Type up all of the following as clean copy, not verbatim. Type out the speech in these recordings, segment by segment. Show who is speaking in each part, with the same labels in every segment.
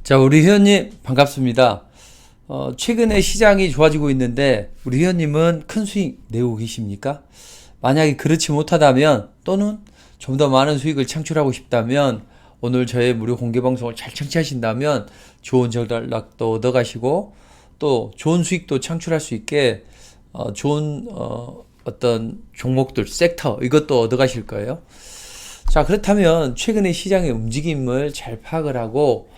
Speaker 1: 자, 우리 회원님 반갑습니다. 최근에 시장이 좋아지고 있는데 우리 회원님은 큰 수익 내고 계십니까? 만약에 그렇지 못하다면 또는 좀 더 많은 수익을 창출하고 싶다면 오늘 저의 무료 공개 방송을 잘 청취하신다면 좋은 전략도 얻어가시고 또 좋은 수익도 창출할 수 있게 좋은 어떤 종목들, 섹터 이것도 얻어가실 거예요. 자, 그렇다면 최근에 시장의 움직임을 잘 파악을 하고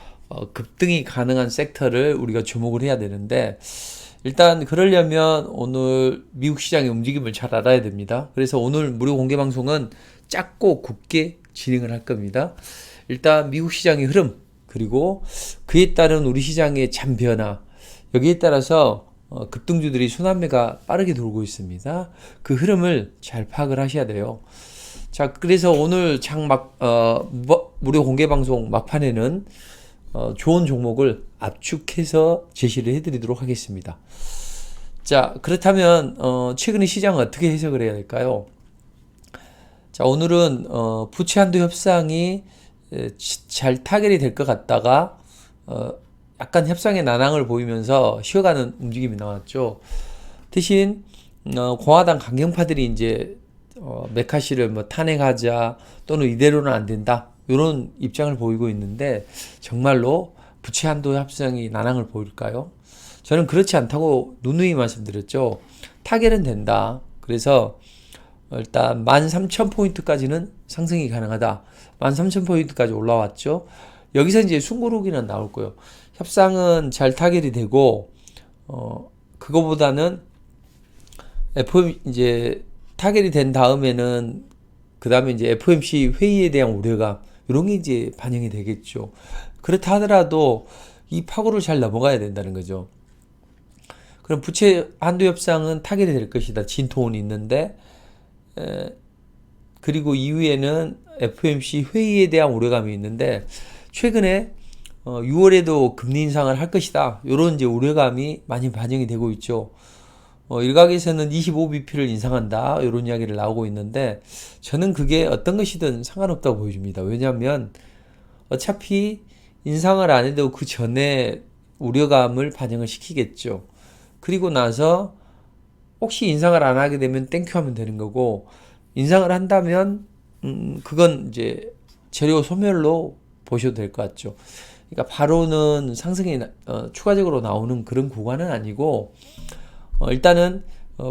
Speaker 1: 급등이 가능한 섹터를 우리가 주목을 해야 되는데 일단 그러려면 오늘 미국 시장의 움직임을 잘 알아야 됩니다. 그래서 오늘 무료 공개 방송은 짧고 굵게 진행을 할 겁니다. 일단 미국 시장의 흐름 그리고 그에 따른 우리 시장의 잠 변화 여기에 따라서 급등주들이 순환매가 빠르게 돌고 있습니다. 그 흐름을 잘 파악을 하셔야 돼요. 자, 그래서 오늘 무료 공개 방송 막판에는 좋은 종목을 압축해서 제시를 해드리도록 하겠습니다. 자, 그렇다면 최근의 시장은 어떻게 해석을 해야 될까요? 자, 오늘은 부채 한도 협상이 잘 타결이 될 것 같다가 약간 협상의 난항을 보이면서 쉬어가는 움직임이 나왔죠. 대신 공화당 강경파들이 이제 메카시를 뭐 탄핵하자 또는 이대로는 안 된다 이런 입장을 보이고 있는데 정말로 부채 한도 협상이 난항을 보일까요? 저는 그렇지 않다고 누누이 말씀드렸죠. 타결은 된다. 그래서 일단 13,000포인트까지는 상승이 가능하다. 13,000포인트까지 올라왔죠. 여기서 이제 숨고르기는 나올 거예요. 협상은 잘 타결이 되고 그거보다는 이제 타결이 된 다음에는 그 다음에 이제 FOMC 회의에 대한 우려가 이런 게 이제 반영이 되겠죠. 그렇다 하더라도 이 파고를 잘 넘어가야 된다는 거죠. 그럼 부채 한도 협상은 타결이 될 것이다. 진통은 있는데 그리고 이후에는 FOMC 회의에 대한 우려감이 있는데 최근에 6월에도 금리 인상을 할 것이다. 이런 이제 우려감이 많이 반영이 되고 있죠. 일각에서는 25bp를 인상한다. 이런 이야기를 나오고 있는데 저는 그게 어떤 것이든 상관없다고 보여집니다. 왜냐하면 어차피 인상을 안 해도 그 전에 우려감을 반영을 시키겠죠. 그리고 나서 혹시 인상을 안 하게 되면 땡큐 하면 되는 거고 인상을 한다면 그건 이제 재료 소멸로 보셔도 될 것 같죠. 그러니까 바로는 상승이 추가적으로 나오는 그런 구간은 아니고 일단은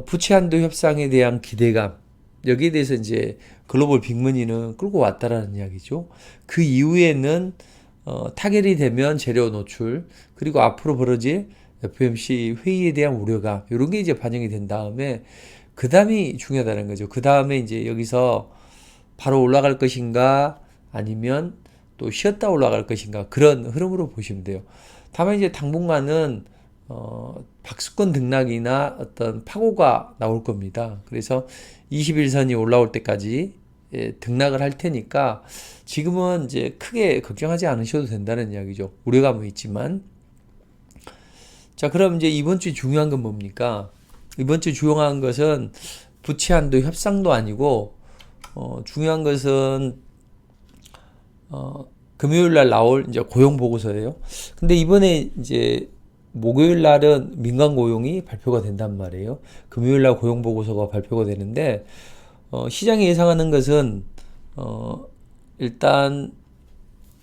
Speaker 1: 부채 한도 협상에 대한 기대감 여기에 대해서 이제 글로벌 빅머니는 끌고 왔다라는 이야기죠. 그 이후에는 타결이 되면 재료 노출 그리고 앞으로 벌어질 FOMC 회의에 대한 우려가 이런 게 이제 반영이 된 다음에 그 다음이 중요하다는 거죠. 그 다음에 이제 여기서 바로 올라갈 것인가 아니면 또 쉬었다 올라갈 것인가 그런 흐름으로 보시면 돼요. 다만 이제 당분간은 박스권 등락이나 어떤 파고가 나올 겁니다. 그래서 21선이 올라올 때까지 등락을 할 테니까 지금은 이제 크게 걱정하지 않으셔도 된다는 이야기죠. 우려감은 있지만. 자, 그럼 이제 이번 주 중요한 건 뭡니까? 이번 주 중요한 것은 부채 한도 협상도 아니고 중요한 것은 금요일 날 나올 이제 고용 보고서예요. 근데 이번에 이제 목요일 날은 민간 고용이 발표가 된단 말이에요. 금요일 날 고용 보고서가 발표가 되는데 시장이 예상하는 것은 일단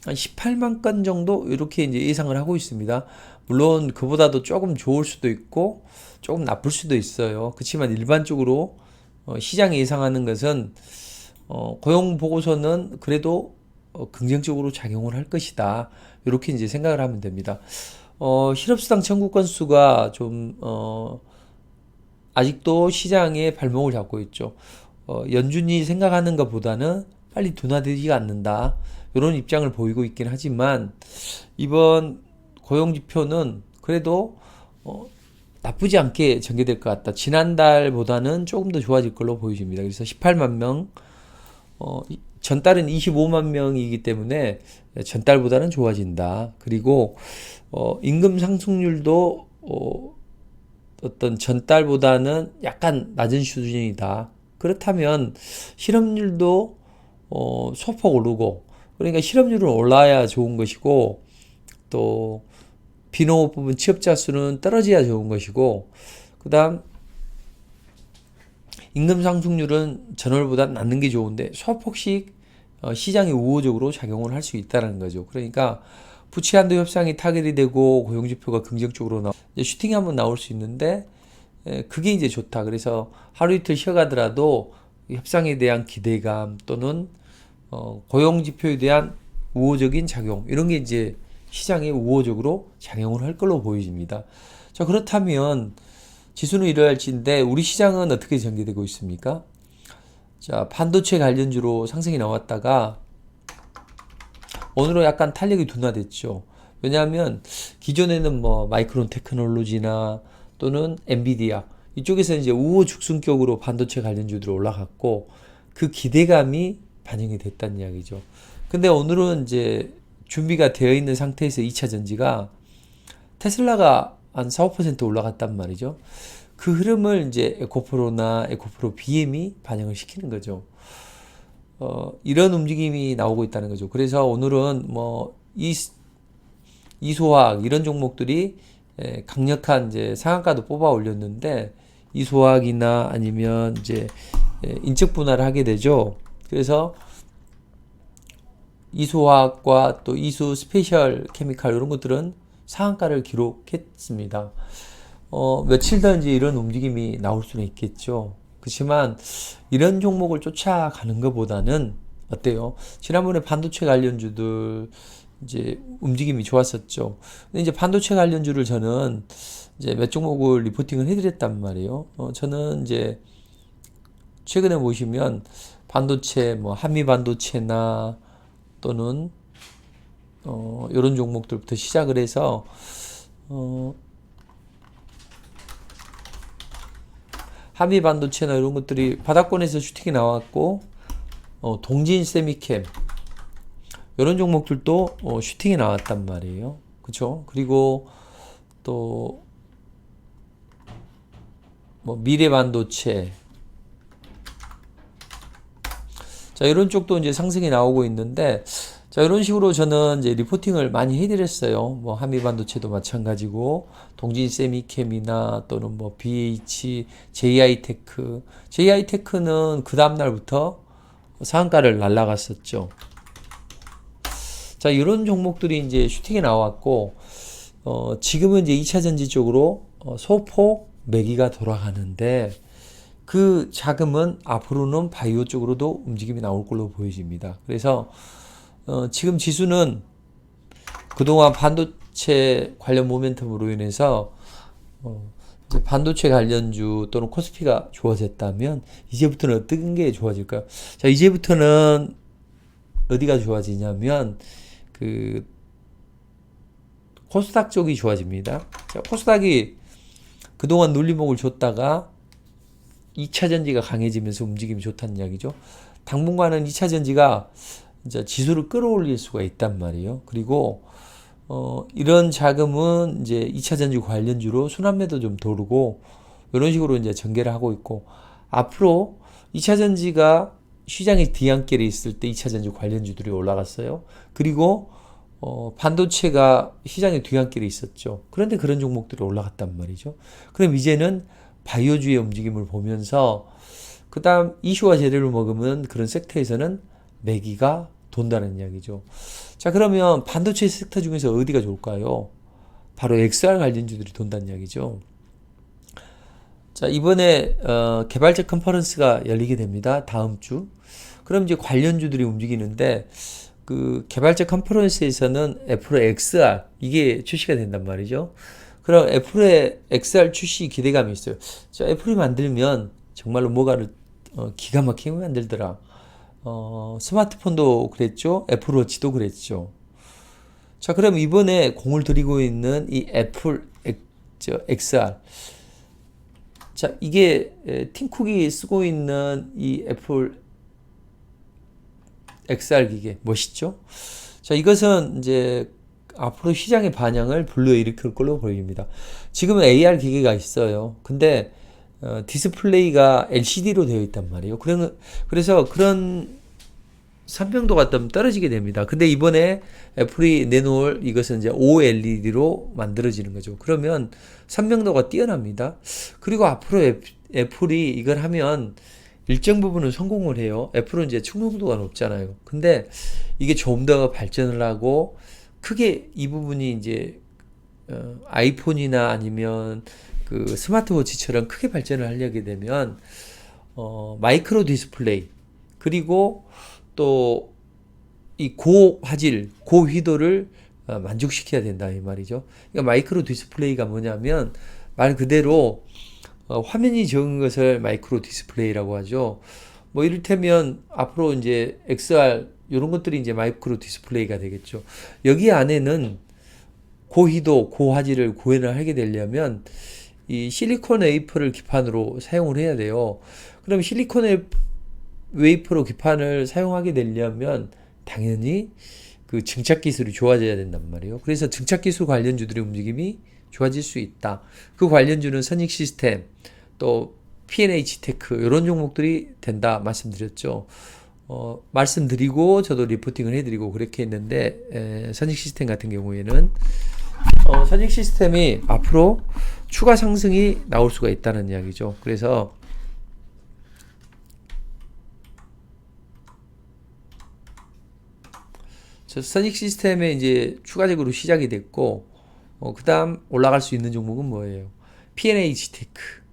Speaker 1: 한 18만 건 정도 이렇게 이제 예상을 하고 있습니다. 물론 그보다도 조금 좋을 수도 있고 조금 나쁠 수도 있어요. 그렇지만 일반적으로 시장이 예상하는 것은 고용 보고서는 그래도 긍정적으로 작용을 할 것이다. 이렇게 이제 생각을 하면 됩니다. 실업수당 청구 건수가 좀 아직도 시장에 발목을 잡고 있죠. 연준이 생각하는 것보다는 빨리 둔화되지가 않는다. 이런 입장을 보이고 있긴 하지만 이번 고용지표는 그래도 나쁘지 않게 전개될 것 같다. 지난달보다는 조금 더 좋아질 걸로 보여집니다. 그래서 18만 명, 전달은 25만 명이기 때문에 전달보다는 좋아진다. 그리고 임금 상승률도 어떤 전달보다는 약간 낮은 수준이다. 그렇다면 실업률도 소폭 오르고 그러니까 실업률은 올라야 좋은 것이고 또 비농업 부분 취업자 수는 떨어져야 좋은 것이고, 그 다음 임금 상승률은 전월보다 낮는 게 좋은데 소폭씩 시장이 우호적으로 작용을 할 수 있다는 거죠. 그러니까 부채 한도 협상이 타결이 되고 고용지표가 긍정적으로 슈팅이 한번 나올 수 있는데, 그게 이제 좋다. 그래서 하루 이틀 쉬어가더라도 협상에 대한 기대감 또는 고용지표에 대한 우호적인 작용, 이런 게 이제 시장에 우호적으로 작용을 할 걸로 보여집니다. 자, 그렇다면 지수는 이러할지인데 우리 시장은 어떻게 전개되고 있습니까? 자, 반도체 관련주로 상승이 나왔다가 오늘은 약간 탄력이 둔화됐죠. 왜냐하면 기존에는 뭐 마이크론 테크놀로지나 또는 엔비디아 이쪽에서 이제 우호 죽순격으로 반도체 관련주들이 올라갔고, 그 기대감이 반영이 됐다는 이야기죠. 근데 오늘은 이제 준비가 되어 있는 상태에서 2차 전지가 테슬라가 한 4, 5% 올라갔단 말이죠. 그 흐름을 이제 에코프로나 에코프로 BM이 반영을 시키는 거죠. 이런 움직임이 나오고 있다는 거죠. 그래서 오늘은 뭐 이소화학 이런 종목들이 강력한 이제 상한가도 뽑아 올렸는데, 이소화학이나 아니면 이제 인적 분할을 하게 되죠. 그래서 이소화학과 또 이수 스페셜 케미칼 이런 것들은 상한가를 기록했습니다. 며칠 더 이제 이런 움직임이 나올 수는 있겠죠. 그렇지만 이런 종목을 쫓아가는 것보다는 어때요? 지난번에 반도체 관련주들 이제 움직임이 좋았었죠. 근데 이제 반도체 관련주를 저는 이제 몇 종목을 리포팅을 해드렸단 말이에요. 저는 이제 최근에 보시면 반도체, 뭐 한미 반도체나 또는 이런 종목들부터 시작을 해서 한미 반도체나 이런 것들이 바닥권에서 슈팅이 나왔고, 동진 세미캠 이런 종목들도 슈팅이 나왔단 말이에요. 그렇죠? 그리고 또 뭐 미래 반도체, 자, 이런 쪽도 이제 상승이 나오고 있는데, 자, 이런 식으로 저는 이제 리포팅을 많이 해드렸어요. 뭐 한미 반도체도 마찬가지고, 동진 세미캠이나 또는 뭐 BH, JI테크는 그 다음 날부터 상한가를 날라갔었죠. 자, 이런 종목들이 이제 슈팅이 나왔고, 지금은 이제 2차 전지 쪽으로 소폭 매기가 돌아가는데, 그 자금은 앞으로는 바이오 쪽으로도 움직임이 나올 걸로 보여집니다. 그래서 지금 지수는 그동안 반도체 관련 모멘텀으로 인해서 이제 반도체 관련주 또는 코스피가 좋아졌다면, 이제부터는 어떤 게 좋아질까요? 자, 이제부터는 어디가 좋아지냐면 그 코스닥 쪽이 좋아집니다. 자, 코스닥이 그동안 눌림목을 줬다가 2차 전지가 강해지면서 움직임이 좋다는 이야기죠. 당분간은 2차 전지가 이제 지수를 끌어올릴 수가 있단 말이에요. 그리고 이런 자금은 이제 2차 전지 관련주로 순환매도 좀 도르고 이런 식으로 이제 전개를 하고 있고, 앞으로 2차 전지가 시장의 뒤안길에 있을 때 2차 전지 관련주들이 올라갔어요. 그리고 반도체가 시장의 뒤안길에 있었죠. 그런데 그런 종목들이 올라갔단 말이죠. 그럼 이제는 바이오주의 움직임을 보면서 그 다음 이슈와 재료를 먹으면 그런 섹터에서는 매기가 돈다는 이야기죠. 자, 그러면 반도체 섹터 중에서 어디가 좋을까요? 바로 XR 관련주들이 돈다는 이야기죠. 자, 이번에 개발자 컨퍼런스가 열리게 됩니다. 다음 주. 그럼 이제 관련주들이 움직이는데, 그 개발자 컨퍼런스에서는 애플의 XR 이게 출시가 된단 말이죠. 그럼 애플의 XR 출시 기대감이 있어요. 자, 애플이 만들면 정말로 뭐가를 기가 막히게 만들더라. 스마트폰도 그랬죠. 애플워치도 그랬죠. 자, 그럼 이번에 공을 들이고 있는 이 애플 XR. 자, 이게 팀쿡이 쓰고 있는 이 애플 XR 기계 멋있죠? 자, 이것은 이제 앞으로 시장의 반향을 불러일으킬 걸로 보입니다. 지금은 AR 기계가 있어요. 근데 디스플레이가 LCD로 되어 있단 말이에요. 그래서 그런 선명도가 좀 떨어지게 됩니다. 근데 이번에 애플이 내놓을 이것은 이제 OLED로 만들어지는 거죠. 그러면 선명도가 뛰어납니다. 그리고 앞으로 애플이 이걸 하면 일정 부분은 성공을 해요. 애플은 이제 충동도가 높잖아요. 근데 이게 좀 더 발전을 하고 크게 이 부분이 이제 아이폰이나 아니면 그 스마트워치처럼 크게 발전을 하려게 되면 마이크로 디스플레이 그리고 또 이 고화질, 고휘도를 만족시켜야 된다 이 말이죠. 그러니까 마이크로 디스플레이가 뭐냐면 말 그대로 화면이 적은 것을 마이크로 디스플레이라고 하죠. 뭐 이를테면 앞으로 이제 XR 이런 것들이 이제 마이크로 디스플레이가 되겠죠. 여기 안에는 고희도, 고화질을 구현을 하게 되려면 이 실리콘 웨이퍼를 기판으로 사용을 해야 돼요. 그럼 실리콘 웨이퍼로 기판을 사용하게 되려면 당연히 그 증착 기술이 좋아져야 된단 말이에요. 그래서 증착 기술 관련주들의 움직임이 좋아질 수 있다. 그 관련주는 선익 시스템, 또 P&H 테크 이런 종목들이 된다 말씀드렸죠. 말씀드리고 저도 리포팅을 해드리고 그렇게 했는데 선익 시스템 같은 경우에는 선익 시스템이 앞으로 추가 상승이 나올 수가 있다는 이야기죠. 그래서 선익 시스템에 이제 추가적으로 시작이 됐고 그 다음 올라갈 수 있는 종목은 뭐예요? P&H 테크.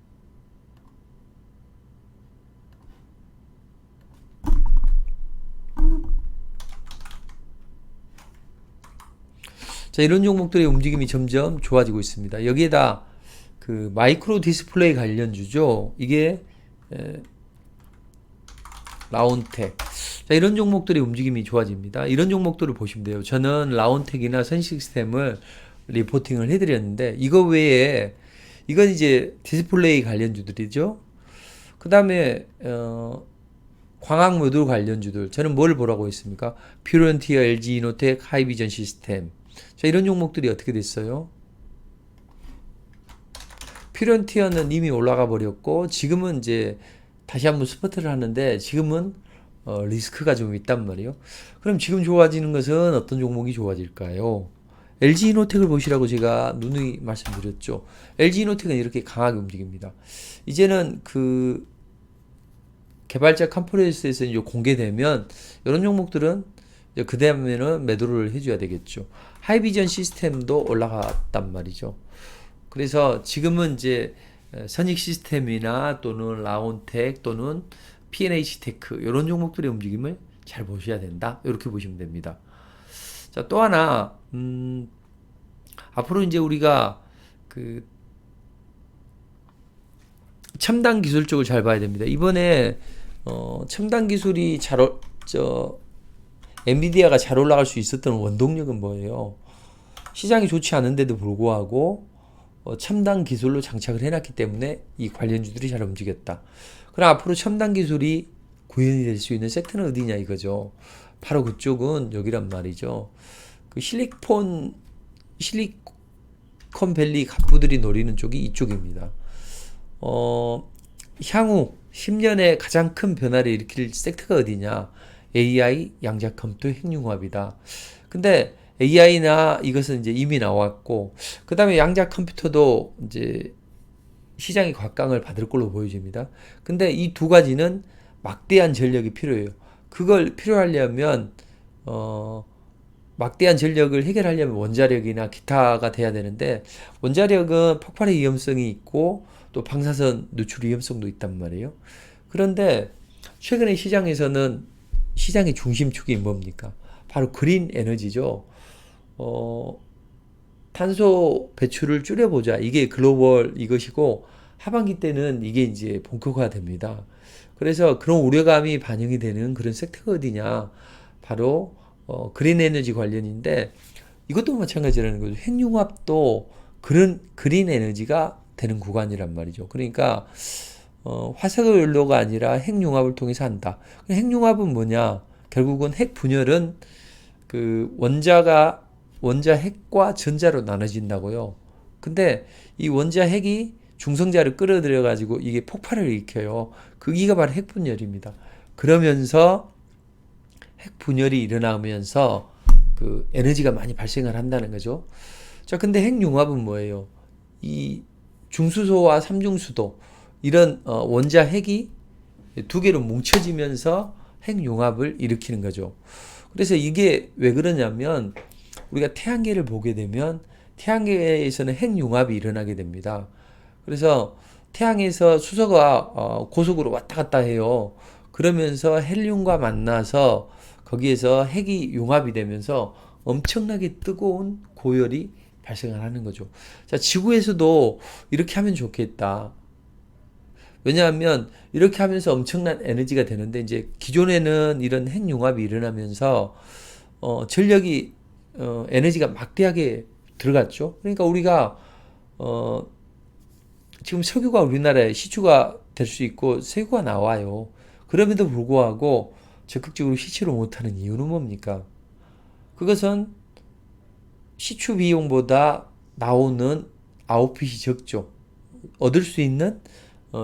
Speaker 1: 자, 이런 종목들의 움직임이 점점 좋아지고 있습니다. 여기에다 그 마이크로 디스플레이 관련주죠. 이게 라온텍. 자, 이런 종목들의 움직임이 좋아집니다. 이런 종목들을 보시면 돼요. 저는 라온텍이나 선시스템을 리포팅을 해드렸는데 이거 외에 이건 이제 디스플레이 관련주들이죠. 그 다음에 광학 모듈 관련주들 저는 뭘 보라고 했습니까? 퓨런티어, LG 이노텍, 하이비전 시스템. 자, 이런 종목들이 어떻게 됐어요? 퓨런티어는 이미 올라가 버렸고 지금은 이제 다시 한번 스퍼트를 하는데 지금은 리스크가 좀 있단 말이에요. 그럼 지금 좋아지는 것은 어떤 종목이 좋아질까요? LG 이노텍을 보시라고 제가 누누이 말씀드렸죠. LG 이노텍은 이렇게 강하게 움직입니다. 이제는 그 개발자 컨퍼런스에서 이제 공개되면 이런 종목들은 그 다음에는 매도를 해줘야 되겠죠. 하이비전 시스템도 올라갔단 말이죠. 그래서 지금은 이제 선익 시스템이나 또는 라온텍 또는 P&H 테크 이런 종목들의 움직임을 잘 보셔야 된다. 이렇게 보시면 됩니다. 자, 또 하나 앞으로 이제 우리가 그 첨단 기술 쪽을 잘 봐야 됩니다. 이번에 첨단 기술이 엔비디아가 잘 올라갈 수 있었던 원동력은 뭐예요? 시장이 좋지 않은데도 불구하고 첨단 기술로 장착을 해놨기 때문에 이 관련주들이 잘 움직였다. 그럼 앞으로 첨단 기술이 구현이 될 수 있는 섹터는 어디냐 이거죠. 바로 그쪽은 여기란 말이죠. 그 실리콘밸리 갑부들이 노리는 쪽이 이쪽입니다. 향후 10년에 가장 큰 변화를 일으킬 섹터가 어디냐? AI, 양자 컴퓨터, 핵융합이다. 근데 AI나 이것은 이제 이미 나왔고, 그 다음에 양자 컴퓨터도 이제 시장이 곽강을 받을 걸로 보여집니다. 근데 이 두 가지는 막대한 전력이 필요해요. 그걸 필요하려면, 막대한 전력을 해결하려면 원자력이나 기타가 돼야 되는데, 원자력은 폭발의 위험성이 있고, 또 방사선 누출 위험성도 있단 말이에요. 그런데 최근에 시장에서는 시장의 중심축이 뭡니까? 바로 그린 에너지죠. 탄소 배출을 줄여보자. 이게 글로벌 이것이고 하반기 때는 이게 이제 본격화됩니다. 그래서 그런 우려감이 반영이 되는 그런 섹터가 어디냐? 바로 그린 에너지 관련인데 이것도 마찬가지라는 거죠. 핵융합도 그런 그린 에너지가 되는 구간이란 말이죠. 그러니까 화석의 연료가 아니라 핵융합을 통해서 한다. 핵융합은 뭐냐? 결국은 핵 분열은 그 원자 핵과 전자로 나눠진다고요. 근데 이 원자 핵이 중성자를 끌어들여 가지고 이게 폭발을 일으켜요. 그기가 바로 핵 분열입니다. 그러면서 핵 분열이 일어나면서 그 에너지가 많이 발생을 한다는 거죠. 자, 근데 핵융합은 뭐예요? 이 중수소와 삼중수도 이런 원자 핵이 두 개로 뭉쳐지면서 핵융합을 일으키는 거죠. 그래서 이게 왜 그러냐면 우리가 태양계를 보게 되면 태양계에서는 핵융합이 일어나게 됩니다. 그래서 태양에서 수소가 고속으로 왔다 갔다 해요. 그러면서 헬륨과 만나서 거기에서 핵이 융합이 되면서 엄청나게 뜨거운 고열이 발생을 하는 거죠. 자, 지구에서도 이렇게 하면 좋겠다. 왜냐하면 이렇게 하면서 엄청난 에너지가 되는데 이제 기존에는 이런 핵융합이 일어나면서 전력이 에너지가 막대하게 들어갔죠. 그러니까 우리가 지금 석유가 우리나라에 시추가 될 수 있고 석유가 나와요. 그럼에도 불구하고 적극적으로 시추를 못하는 이유는 뭡니까? 그것은 시추 비용보다 나오는 아웃풋이 적죠. 얻을 수 있는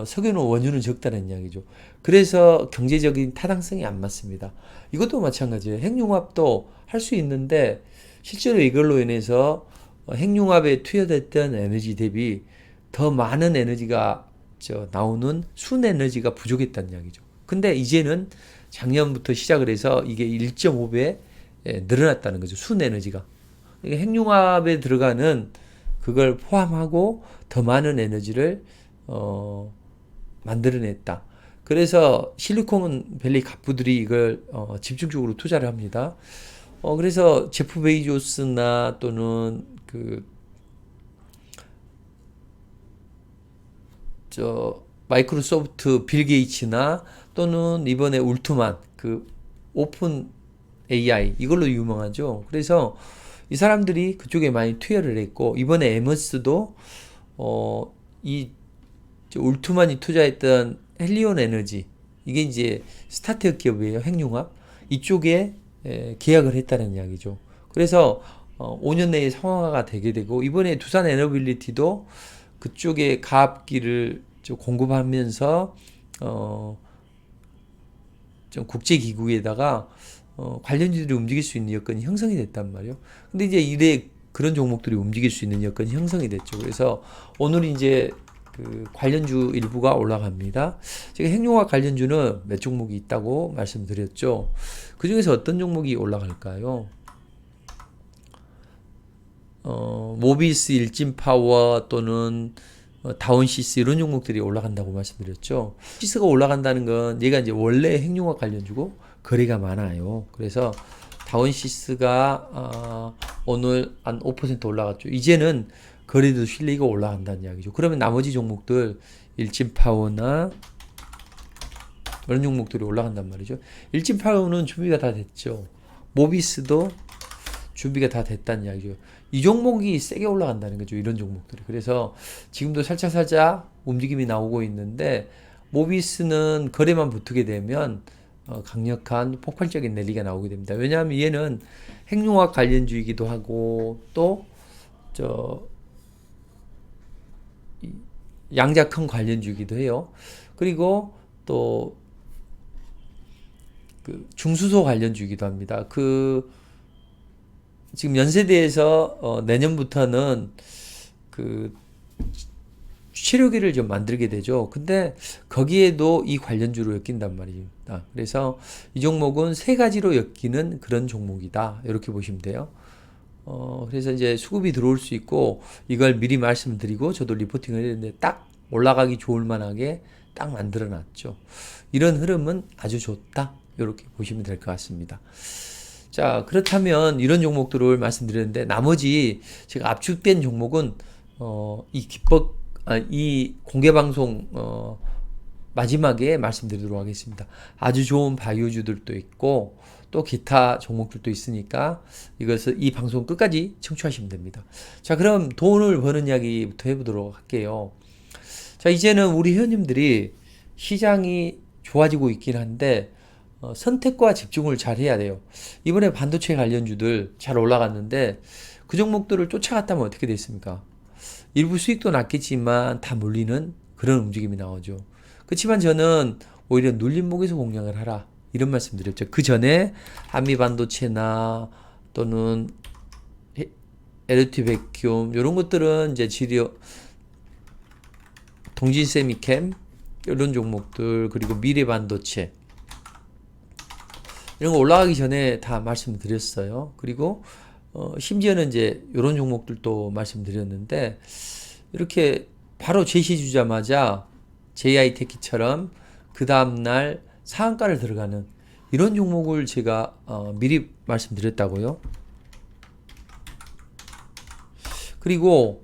Speaker 1: 석유는 원유는 적다는 이야기죠. 그래서 경제적인 타당성이 안 맞습니다. 이것도 마찬가지예요. 핵융합도 할 수 있는데 실제로 이걸로 인해서 핵융합에 투여됐던 에너지 대비 더 많은 에너지가 나오는 순에너지가 부족했다는 이야기죠. 근데 이제는 작년부터 시작을 해서 이게 1.5배 늘어났다는 거죠. 순에너지가. 핵융합에 들어가는 그걸 포함하고 더 많은 에너지를 만들어냈다. 그래서 실리콘밸리 갑부들이 이걸 집중적으로 투자를 합니다. 그래서 제프 베이조스나 또는 마이크로소프트 빌 게이츠나 또는 이번에 울트만 오픈 AI 이걸로 유명하죠. 그래서 이 사람들이 그쪽에 많이 투여를 했고 이번에 에머스도 이 울트만이 투자했던 헬리온 에너지 이게 이제 스타트업 기업이에요. 핵융합 이쪽에 계약을 했다는 이야기죠. 그래서 5년 내에 상황화가 되게 되고 이번에 두산 에너빌리티도 그쪽에 가압기를 공급하면서 좀 국제기구에다가 관련주들이 움직일 수 있는 여건이 형성이 됐단 말이에요. 근데 이제 이래 그런 종목들이 움직일 수 있는 여건이 형성이 됐죠. 그래서 오늘 이제 그 관련주 일부가 올라갑니다. 제가 핵융합 관련주는 몇 종목이 있다고 말씀드렸죠. 그 중에서 어떤 종목이 올라갈까요? 모비스 일진파워 또는 다운시스 이런 종목들이 올라간다고 말씀드렸죠. 시스가 올라간다는 건 얘가 이제 원래 핵융합 관련주고 거래가 많아요. 그래서 다운시스가 오늘 한 5% 올라갔죠. 이제는 거래도 실리가 올라간다는 이야기죠. 그러면 나머지 종목들 일진파워나 이런 종목들이 올라간단 말이죠. 일진파워는 준비가 다 됐죠. 모비스도 준비가 다 됐다는 이야기죠. 이 종목이 세게 올라간다는 거죠. 이런 종목들이. 그래서 지금도 살짝 움직임이 나오고 있는데 모비스는 거래만 붙게 되면 강력한 폭발적인 랠리가 나오게 됩니다. 왜냐하면 얘는 핵융합 관련주이기도 하고 또 양자큰 관련주이기도 해요. 그리고 또 중수소 관련주이기도 합니다. 지금 연세대에서 내년부터는 치료기를 좀 만들게 되죠. 근데 거기에도 이 관련주로 엮인단 말입니다. 그래서 이 종목은 세 가지로 엮이는 그런 종목이다. 이렇게 보시면 돼요. 그래서 이제 수급이 들어올 수 있고 이걸 미리 말씀드리고 저도 리포팅을 했는데 딱 올라가기 좋을 만하게 딱 만들어 놨죠. 이런 흐름은 아주 좋다. 이렇게 보시면 될 것 같습니다. 자, 그렇다면 이런 종목들을 말씀드렸는데 나머지 제가 압축된 종목은 이 공개 방송 마지막에 말씀드리도록 하겠습니다. 아주 좋은 바이오주들도 있고 또 기타 종목들도 있으니까 이 방송 끝까지 청취하시면 됩니다. 자, 그럼 돈을 버는 이야기부터 해보도록 할게요. 자, 이제는 우리 회원님들이 시장이 좋아지고 있긴 한데 선택과 집중을 잘 해야 돼요. 이번에 반도체 관련주들 잘 올라갔는데 그 종목들을 쫓아갔다면 어떻게 됐습니까? 일부 수익도 났겠지만 다 물리는 그런 움직임이 나오죠. 그렇지만 저는 오히려 눌림목에서 공략을 하라 이런 말씀 드렸죠. 그 전에 한미 반도체나 또는 LT 백큐um 이런 것들은 이제 지리어 동진 세미캠 이런 종목들 그리고 미래 반도체 이런 거 올라가기 전에 다 말씀드렸어요. 그리고 심지어는 이제 이런 종목들도 말씀드렸는데 이렇게 바로 제시 주자마자 JI테키처럼 그 다음날 상한가를 들어가는 이런 종목을 제가 미리 말씀드렸다고요. 그리고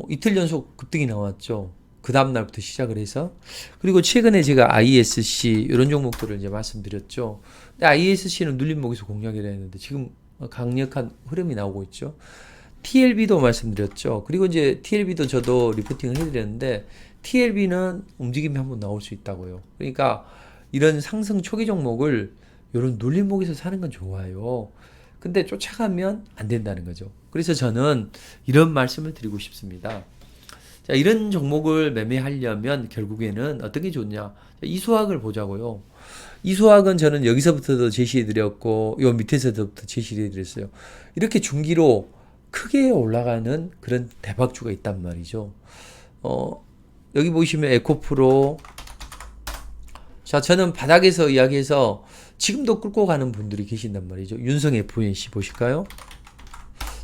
Speaker 1: 이틀 연속 급등이 나왔죠. 그 다음날부터 시작을 해서. 그리고 최근에 제가 ISC 이런 종목들을 이제 말씀드렸죠. 근데 ISC는 눌림목에서 공략이라 했는데 지금 강력한 흐름이 나오고 있죠. TLB도 말씀드렸죠. 그리고 이제 TLB도 저도 리포팅을 해드렸는데 TLB는 움직임이 한번 나올 수 있다고요. 그러니까 이런 상승 초기 종목을 이런 눌림목에서 사는 건 좋아요. 근데 쫓아가면 안 된다는 거죠. 그래서 저는 이런 말씀을 드리고 싶습니다. 자, 이런 종목을 매매하려면 결국에는 어떤 게 좋냐? 이수학을 보자고요. 이수학은 저는 여기서부터도 제시해드렸고, 요 밑에서부터 제시해드렸어요. 이렇게 중기로 크게 올라가는 그런 대박주가 있단 말이죠. 여기 보시면 에코프로. 자, 저는 바닥에서 이야기해서 지금도 끌고 가는 분들이 계신단 말이죠. 윤성 FNC 보실까요?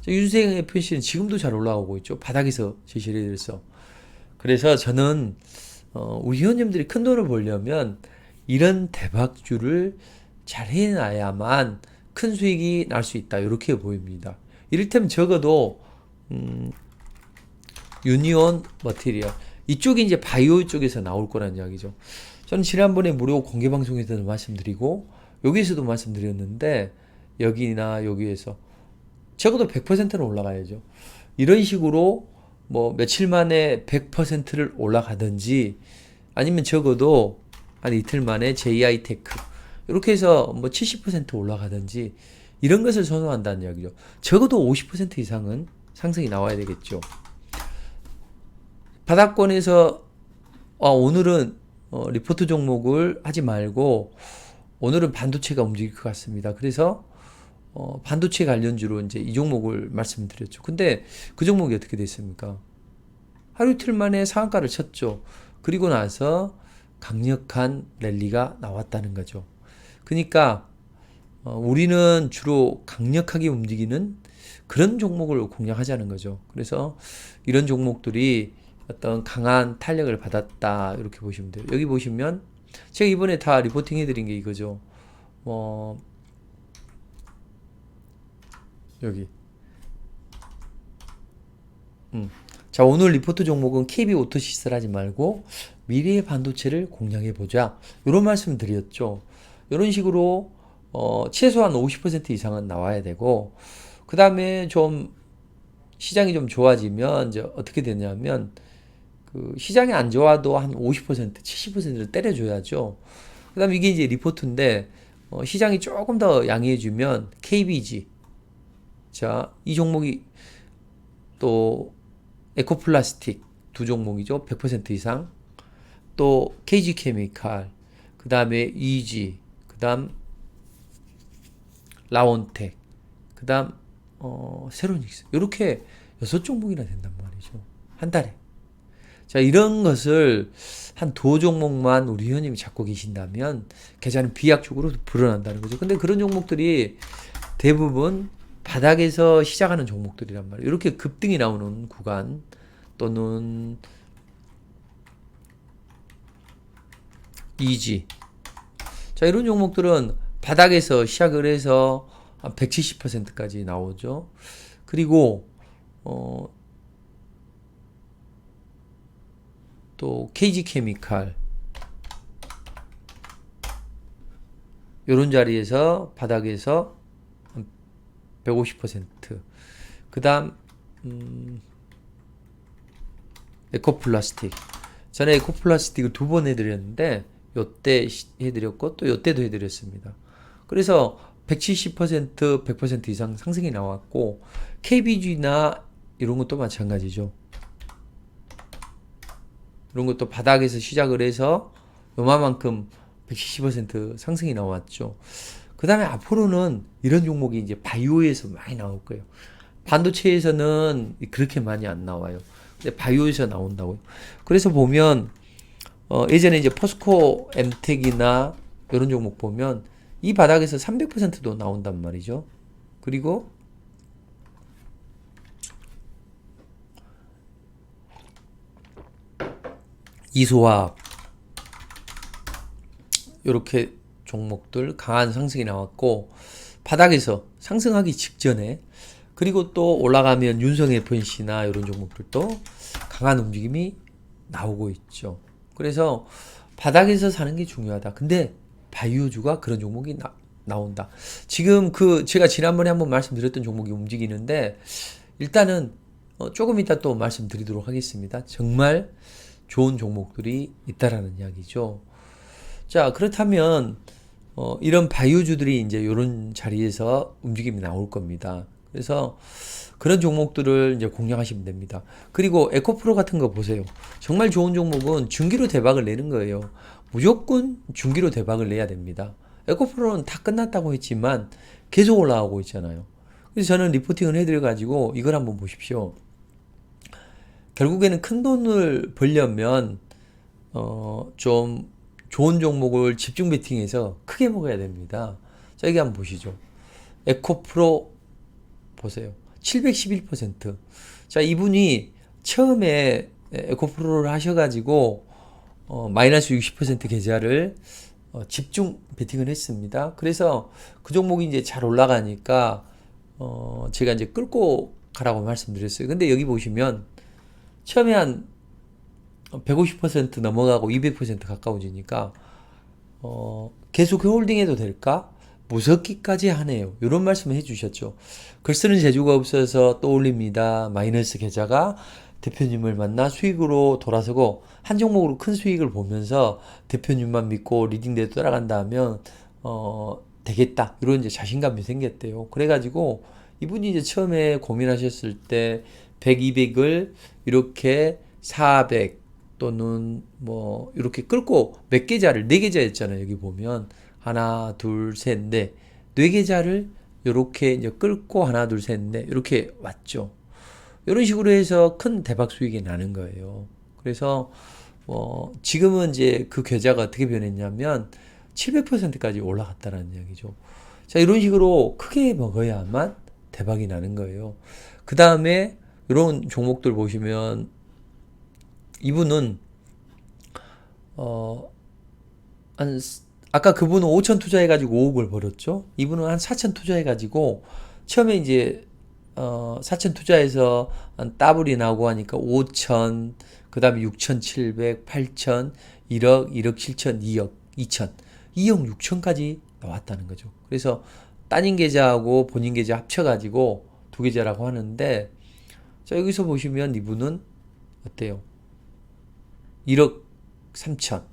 Speaker 1: 윤성 FNC는 지금도 잘 올라가고 있죠. 바닥에서 제시를 해드렸어. 그래서 저는 우리 회원님들이 큰 돈을 벌려면 이런 대박주를 잘 해놔야만 큰 수익이 날 수 있다. 이렇게 보입니다. 이를테면 적어도 유니온 머티리얼 이쪽이 이제 바이오 쪽에서 나올 거란 이야기죠. 저는 지난번에 무료 공개 방송에서도 말씀드리고 여기에서도 말씀드렸는데 여기나 여기에서 적어도 100%는 올라가야죠. 이런 식으로 뭐 며칠 만에 100%를 올라가든지 아니면 적어도 한 이틀 만에 JI테크 이렇게 해서 뭐 70% 올라가든지 이런 것을 선호한다는 이야기죠. 적어도 50% 이상은 상승이 나와야 되겠죠. 바닥권에서 오늘은 리포트 종목을 하지 말고 오늘은 반도체가 움직일 것 같습니다. 그래서 반도체 관련주로 이제 이 종목을 말씀드렸죠. 근데 그 종목이 어떻게 됐습니까? 하루 이틀 만에 상한가를 쳤죠. 그리고 나서 강력한 랠리가 나왔다는 거죠. 그러니까 우리는 주로 강력하게 움직이는 그런 종목을 공략하자는 거죠. 그래서 이런 종목들이 어떤 강한 탄력을 받았다 이렇게 보시면 돼요. 여기 보시면 제가 이번에 다 리포팅 해드린 게 이거죠. 여기 자, 오늘 리포트 종목은 KB 오토시스를 하지 말고 미래의 반도체를 공략해 보자 이런 말씀 드렸죠. 이런 식으로 최소한 50% 이상은 나와야 되고 그 다음에 좀 시장이 좀 좋아지면 이제 어떻게 되냐면 그 시장이 안 좋아도 한 50%, 70%를 때려줘야죠. 그 다음에 이게 이제 리포트인데 시장이 조금 더 양해해주면 KBG 자, 이 종목이 또 에코플라스틱 두 종목이죠. 100% 이상 또 KG케미칼 그 다음에 EG 그 다음 라온텍 그 다음 세로닉스 이렇게 6종목이나 된단 말이죠. 한 달에. 자, 이런 것을 한 두 종목만 우리 회원님이 잡고 계신다면 계좌는 비약적으로 불어난다는 거죠. 근데 그런 종목들이 대부분 바닥에서 시작하는 종목들이란 말이에요. 이렇게 급등이 나오는 구간 또는 EG 자, 이런 종목들은 바닥에서 시작을 해서 한 170%까지 나오죠. 그리고 또 KG케미칼 이런 자리에서 바닥에서 150%. 그 다음 에코플라스틱 전에 에코플라스틱을 두 번 해드렸는데 요때 해드렸고 또 요때도 해드렸습니다. 그래서 170%, 100% 이상 상승이 나왔고 KBG나 이런 것도 마찬가지죠. 이런 것도 바닥에서 시작을 해서 요만큼 170% 상승이 나왔죠. 그 다음에 앞으로는 이런 종목이 이제 바이오에서 많이 나올 거예요. 반도체에서는 그렇게 많이 안 나와요. 근데 바이오에서 나온다고요. 그래서 보면 예전에 이제 포스코 엠텍이나 이런 종목 보면 이 바닥에서 300%도 나온단 말이죠. 그리고 이소화 이렇게 종목들 강한 상승이 나왔고 바닥에서 상승하기 직전에 그리고 또 올라가면 윤성 FNC나 이런 종목들도 강한 움직임이 나오고 있죠. 그래서 바닥에서 사는 게 중요하다. 근데 바이오주가 그런 종목이 나온다. 지금 제가 지난번에 한번 말씀드렸던 종목이 움직이는데 일단은 조금 이따 또 말씀드리도록 하겠습니다. 정말 좋은 종목들이 있다라는 이야기죠. 자, 그렇다면 이런 바이오주들이 이제 이런 자리에서 움직임이 나올 겁니다. 그래서 그런 종목들을 이제 공략하시면 됩니다. 그리고 에코프로 같은 거 보세요. 정말 좋은 종목은 중기로 대박을 내는 거예요. 무조건 중기로 대박을 내야 됩니다. 에코프로는 다 끝났다고 했지만 계속 올라가고 있잖아요. 그래서 저는 리포팅을 해드려가지고 이걸 한번 보십시오. 결국에는 큰 돈을 벌려면 좀 좋은 종목을 집중 베팅해서 크게 먹어야 됩니다. 자, 여기 한번 보시죠. 에코프로 보세요. 711%. 자, 이분이 처음에 에코프로를 하셔가지고 마이너스 60% 계좌를 집중 베팅을 했습니다. 그래서 그 종목이 이제 잘 올라가니까 제가 이제 끌고 가라고 말씀드렸어요. 근데 여기 보시면 처음에 한 150% 넘어가고 200% 가까워지니까 계속 홀딩해도 될까? 무섭기까지 하네요. 이런 말씀을 해주셨죠. 글 쓰는 재주가 없어서 또 올립니다. 마이너스 계좌가 대표님을 만나 수익으로 돌아서고 한 종목으로 큰 수익을 보면서 대표님만 믿고 리딩대로 따라간다 하면 되겠다. 이런 이제 자신감이 생겼대요. 그래가지고 이분이 이제 처음에 고민하셨을 때 100, 200을 이렇게 400 또는 뭐 이렇게 끌고 몇 계좌를 네 계좌였잖아요. 여기 보면 하나, 둘, 셋, 넷. 네 계좌를 이렇게 이제 끌고 하나, 둘, 셋, 넷 이렇게 왔죠. 이런 식으로 해서 큰 대박 수익이 나는 거예요. 그래서 지금은 이제 그 계좌가 어떻게 변했냐면 700%까지 올라갔다는 이야기죠. 자, 이런 식으로 크게 먹어야만 대박이 나는 거예요. 그 다음에 이런 종목들 보시면 이분은 한 아까 그분은 5천 투자해가지고 5억을 벌었죠. 이분은 한 4천 투자해가지고 처음에 이제 4천 투자해서 한 더블이 나오고 하니까 5천, 그 다음에 6,700, 8천, 1억, 1억 7천, 2억, 2천, 2억 6천까지 나왔다는 거죠. 그래서 따님 계좌하고 본인 계좌 합쳐가지고 두 계좌라고 하는데 자, 여기서 보시면 이분은 어때요? 1억 3천.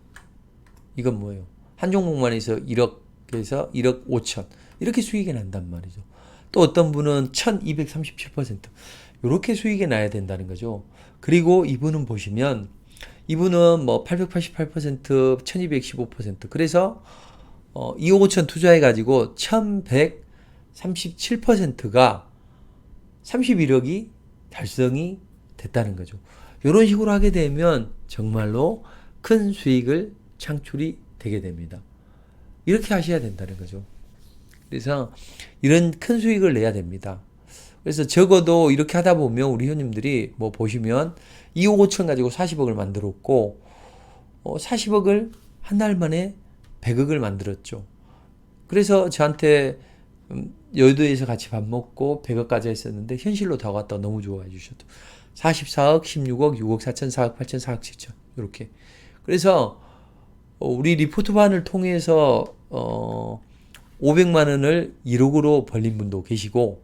Speaker 1: 이건 뭐예요? 한 종목만 해서 1억에서 1억 5천. 이렇게 수익이 난단 말이죠. 또 어떤 분은 1237%. 이렇게 수익이 나야 된다는 거죠. 그리고 이분은 보시면 이분은 뭐 888%, 1215%. 그래서 2억 5천 투자해가지고 1137%가 31억이 달성이 됐다는 거죠. 이런 식으로 하게 되면 정말로 큰 수익을 창출이 되게 됩니다. 이렇게 하셔야 된다는 거죠. 그래서 이런 큰 수익을 내야 됩니다. 그래서 적어도 이렇게 하다 보면 우리 회원님들이 뭐 보시면 2억 5천 가지고 40억을 만들었고 40억을 한 달 만에 100억을 만들었죠. 그래서 저한테 여의도에서 같이 밥 먹고 100억까지 했었는데 현실로 다 왔다 너무 좋아해 주셨죠. 44억, 16억, 6억 4천, 4억 8천, 4억 7천 이렇게. 그래서 우리 리포트반을 통해서 500만 원을 1억으로 벌린 분도 계시고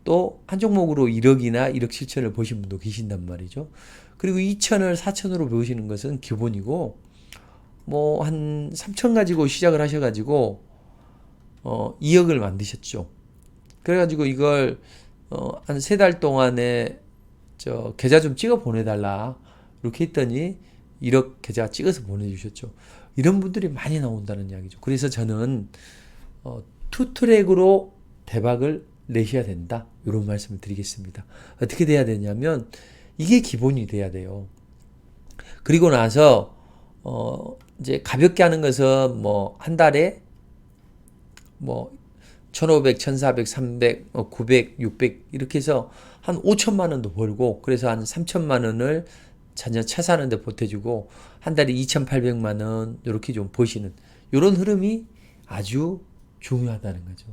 Speaker 1: 또 한 종목으로 1억이나 1억 7천을 버신 분도 계신단 말이죠. 그리고 2천을 4천으로 배우시는 것은 기본이고 뭐 한 3천 가지고 시작을 하셔가지고 2억을 만드셨죠. 그래가지고 이걸 한 3달 동안에 계좌 좀 찍어 보내달라 이렇게 했더니 1억 계좌 찍어서 보내주셨죠. 이런 분들이 많이 나온다는 이야기죠. 그래서 저는 투트랙으로 대박을 내셔야 된다. 이런 말씀을 드리겠습니다. 어떻게 돼야 되냐면 이게 기본이 돼야 돼요. 그리고 나서 이제 가볍게 하는 것은 뭐 한 달에 뭐 1,500, 1,400, 300, 900, 600 이렇게 해서 한 5천만 원도 벌고 그래서 한 3천만 원을 자녀 차 사는데 보태주고 한 달에 2,800만 원 이렇게 좀 버시는 이런 흐름이 아주 중요하다는 거죠.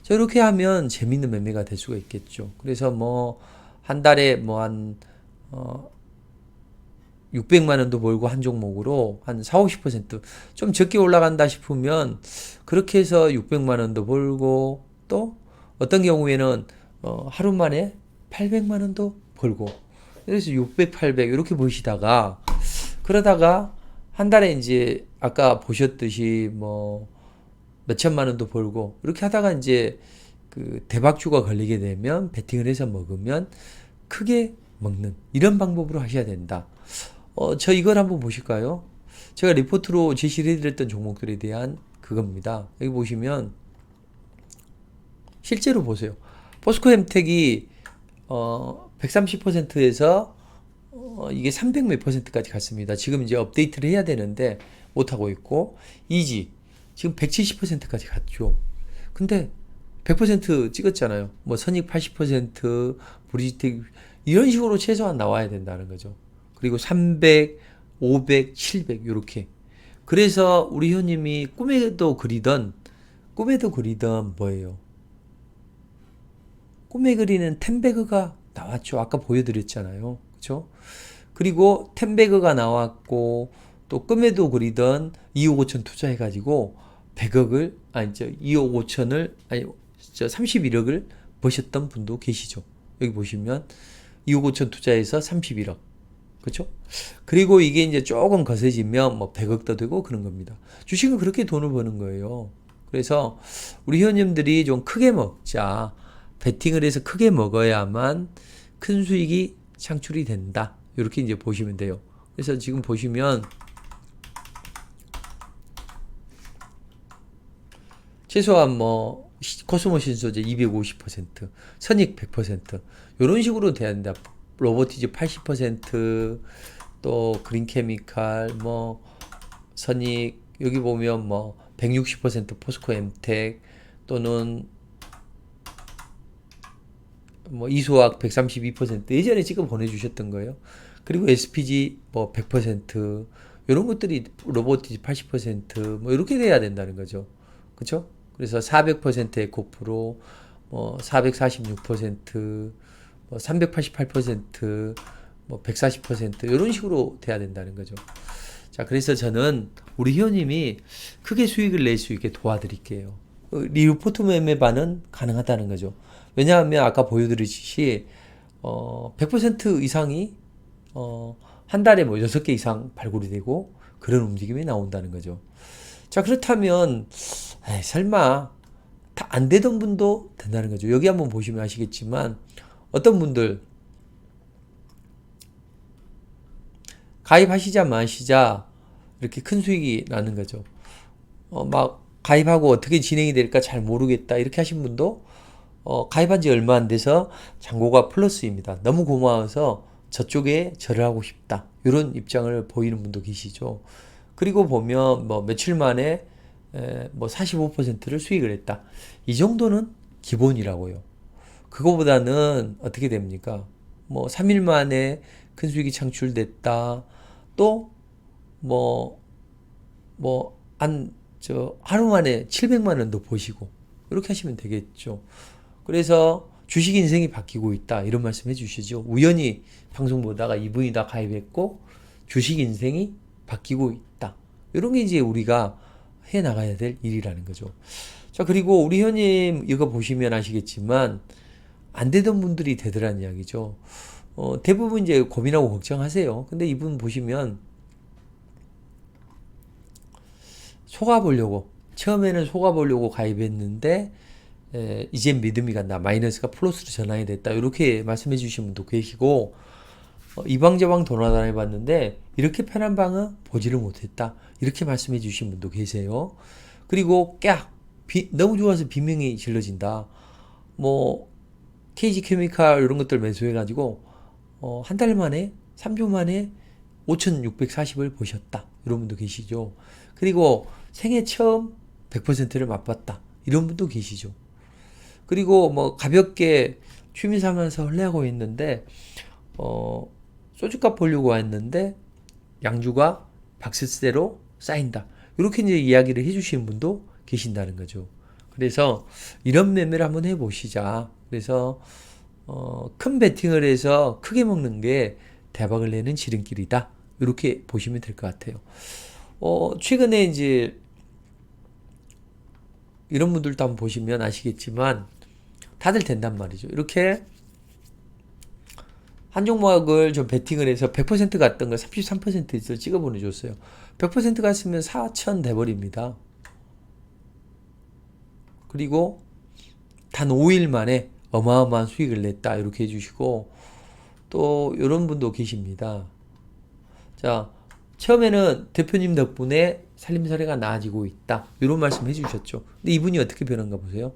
Speaker 1: 자, 이렇게 하면 재밌는 매매가 될 수가 있겠죠. 그래서 뭐 한 달에 뭐 한 600만 원도 벌고 한 종목으로 한 4, 50%좀 적게 올라간다 싶으면 그렇게 해서 600만 원도 벌고 또 어떤 경우에는 하루 만에 800만 원도 벌고 그래서 600, 800 이렇게 보시다가 그러다가 한 달에 이제 아까 보셨듯이 뭐 몇천만 원도 벌고 이렇게 하다가 이제 그 대박주가 걸리게 되면 베팅을 해서 먹으면 크게 먹는 이런 방법으로 하셔야 된다. 저 이걸 한번 보실까요? 제가 리포트로 제시를 해드렸던 종목들에 대한 그겁니다. 여기 보시면 실제로 보세요. 포스코 햄텍이 130%에서 이게 300 몇 %까지 갔습니다. 지금 이제 업데이트를 해야 되는데 못하고 있고 이지 지금 170%까지 갔죠. 근데 100% 찍었잖아요. 뭐 선익 80%, 브리지텍 이런 식으로 최소한 나와야 된다는 거죠. 그리고 300, 500, 700 이렇게. 그래서 우리 효님이 꿈에도 그리던 뭐예요? 꿈에 그리는 텐베그가 나왔죠. 아까 보여드렸잖아요. 그렇죠? 그리고 텐베그가 나왔고 또 꿈에도 그리던 2억 5천 투자해가지고 100억을 아니 2억 5천을 아니 31억을 버셨던 분도 계시죠. 여기 보시면 2억 5천 투자해서 31억. 그렇죠? 그리고 이게 이제 조금 거세지면 뭐 100억도 되고 그런 겁니다. 주식은 그렇게 돈을 버는 거예요. 그래서 우리 회원님들이 좀 크게 먹자. 베팅을 해서 크게 먹어야만 큰 수익이 창출이 된다. 이렇게 이제 보시면 돼요. 그래서 지금 보시면 최소한 뭐 코스모 신소재 250%, 선익 100% 이런 식으로 돼야 된다. 로보티즈 80%또 그린케미칼 뭐 선익 여기 보면 뭐 160% 포스코 엠텍 또는 뭐 이소학 132% 예전에 지금 보내주셨던 거예요. 그리고 SPG 뭐 100% 이런 것들이 로보티즈 80%뭐 이렇게 돼야 된다는 거죠. 그렇죠? 그래서 400% 에코프로 뭐 446%, 뭐 388%, 뭐 140% 이런 식으로 돼야 된다는 거죠. 자, 그래서 저는 우리 회원님이 크게 수익을 낼 수 있게 도와드릴게요. 리포트 매매반은 가능하다는 거죠. 왜냐하면 아까 보여드렸듯이 100% 이상이 한 달에 뭐 6개 이상 발굴이 되고 그런 움직임이 나온다는 거죠. 자, 그렇다면 설마 다 안 되던 분도 된다는 거죠. 여기 한번 보시면 아시겠지만 어떤 분들 가입하시자 마시자 이렇게 큰 수익이 나는 거죠. 막 가입하고 어떻게 진행이 될까 잘 모르겠다 이렇게 하신 분도 가입한 지 얼마 안 돼서 잔고가 플러스입니다. 너무 고마워서 저쪽에 절을 하고 싶다. 이런 입장을 보이는 분도 계시죠. 그리고 보면 뭐 며칠 만에 뭐 45%를 수익을 했다. 이 정도는 기본이라고요. 그거보다는 어떻게 됩니까? 뭐 3일 만에 큰 수익이 창출됐다. 또 하루 만에 700만 원도 버시고 이렇게 하시면 되겠죠. 그래서 주식 인생이 바뀌고 있다. 이런 말씀 해주시죠. 우연히 방송 보다가 이분이 다 가입했고 주식 인생이 바뀌고 있다. 이런 게 이제 우리가 해 나가야 될 일이라는 거죠. 자, 그리고 우리 현님 이거 보시면 아시겠지만 안 되던 분들이 되더라는 이야기죠. 대부분 이제 고민하고 걱정하세요. 근데 이분 보시면 속아보려고 처음에는 속아보려고 가입했는데 이젠 믿음이 간다. 마이너스가 플러스로 전환이 됐다. 이렇게 말씀해 주신 분도 계시고 이 방 저 방 돌아다녀 봤는데 이렇게 편한 방은 보지를 못했다. 이렇게 말씀해 주신 분도 계세요. 그리고 너무 좋아서 비명이 질러진다. 뭐 KG 케미칼 이런 것들 매수해가지고 한 달 만에 3주 만에 5,640을 보셨다. 이런 분도 계시죠. 그리고 생애 처음 100%를 맛봤다. 이런 분도 계시죠. 그리고 뭐 가볍게 취미 삼아서 흘려고 했는데 소주값 보려고 했는데 양주가 박스대로 쌓인다. 이렇게 이제 이야기를 해주시는 분도 계신다는 거죠. 그래서 이런 매매를 한번 해보시자. 그래서 큰 베팅을 해서 크게 먹는 게 대박을 내는 지름길이다. 이렇게 보시면 될 것 같아요. 최근에 이제 이런 분들도 한번 보시면 아시겠지만 다들 된단 말이죠. 이렇게 한 종목을 좀 베팅을 해서 100% 갔던 거 33%에서 찍어 보내줬어요. 100% 갔으면 4천 돼버립니다. 그리고 단 5일 만에 어마어마한 수익을 냈다. 이렇게 해주시고 또 이런 분도 계십니다. 자, 처음에는 대표님 덕분에 살림살이가 나아지고 있다. 이런 말씀 해주셨죠. 근데 이분이 어떻게 변한가 보세요.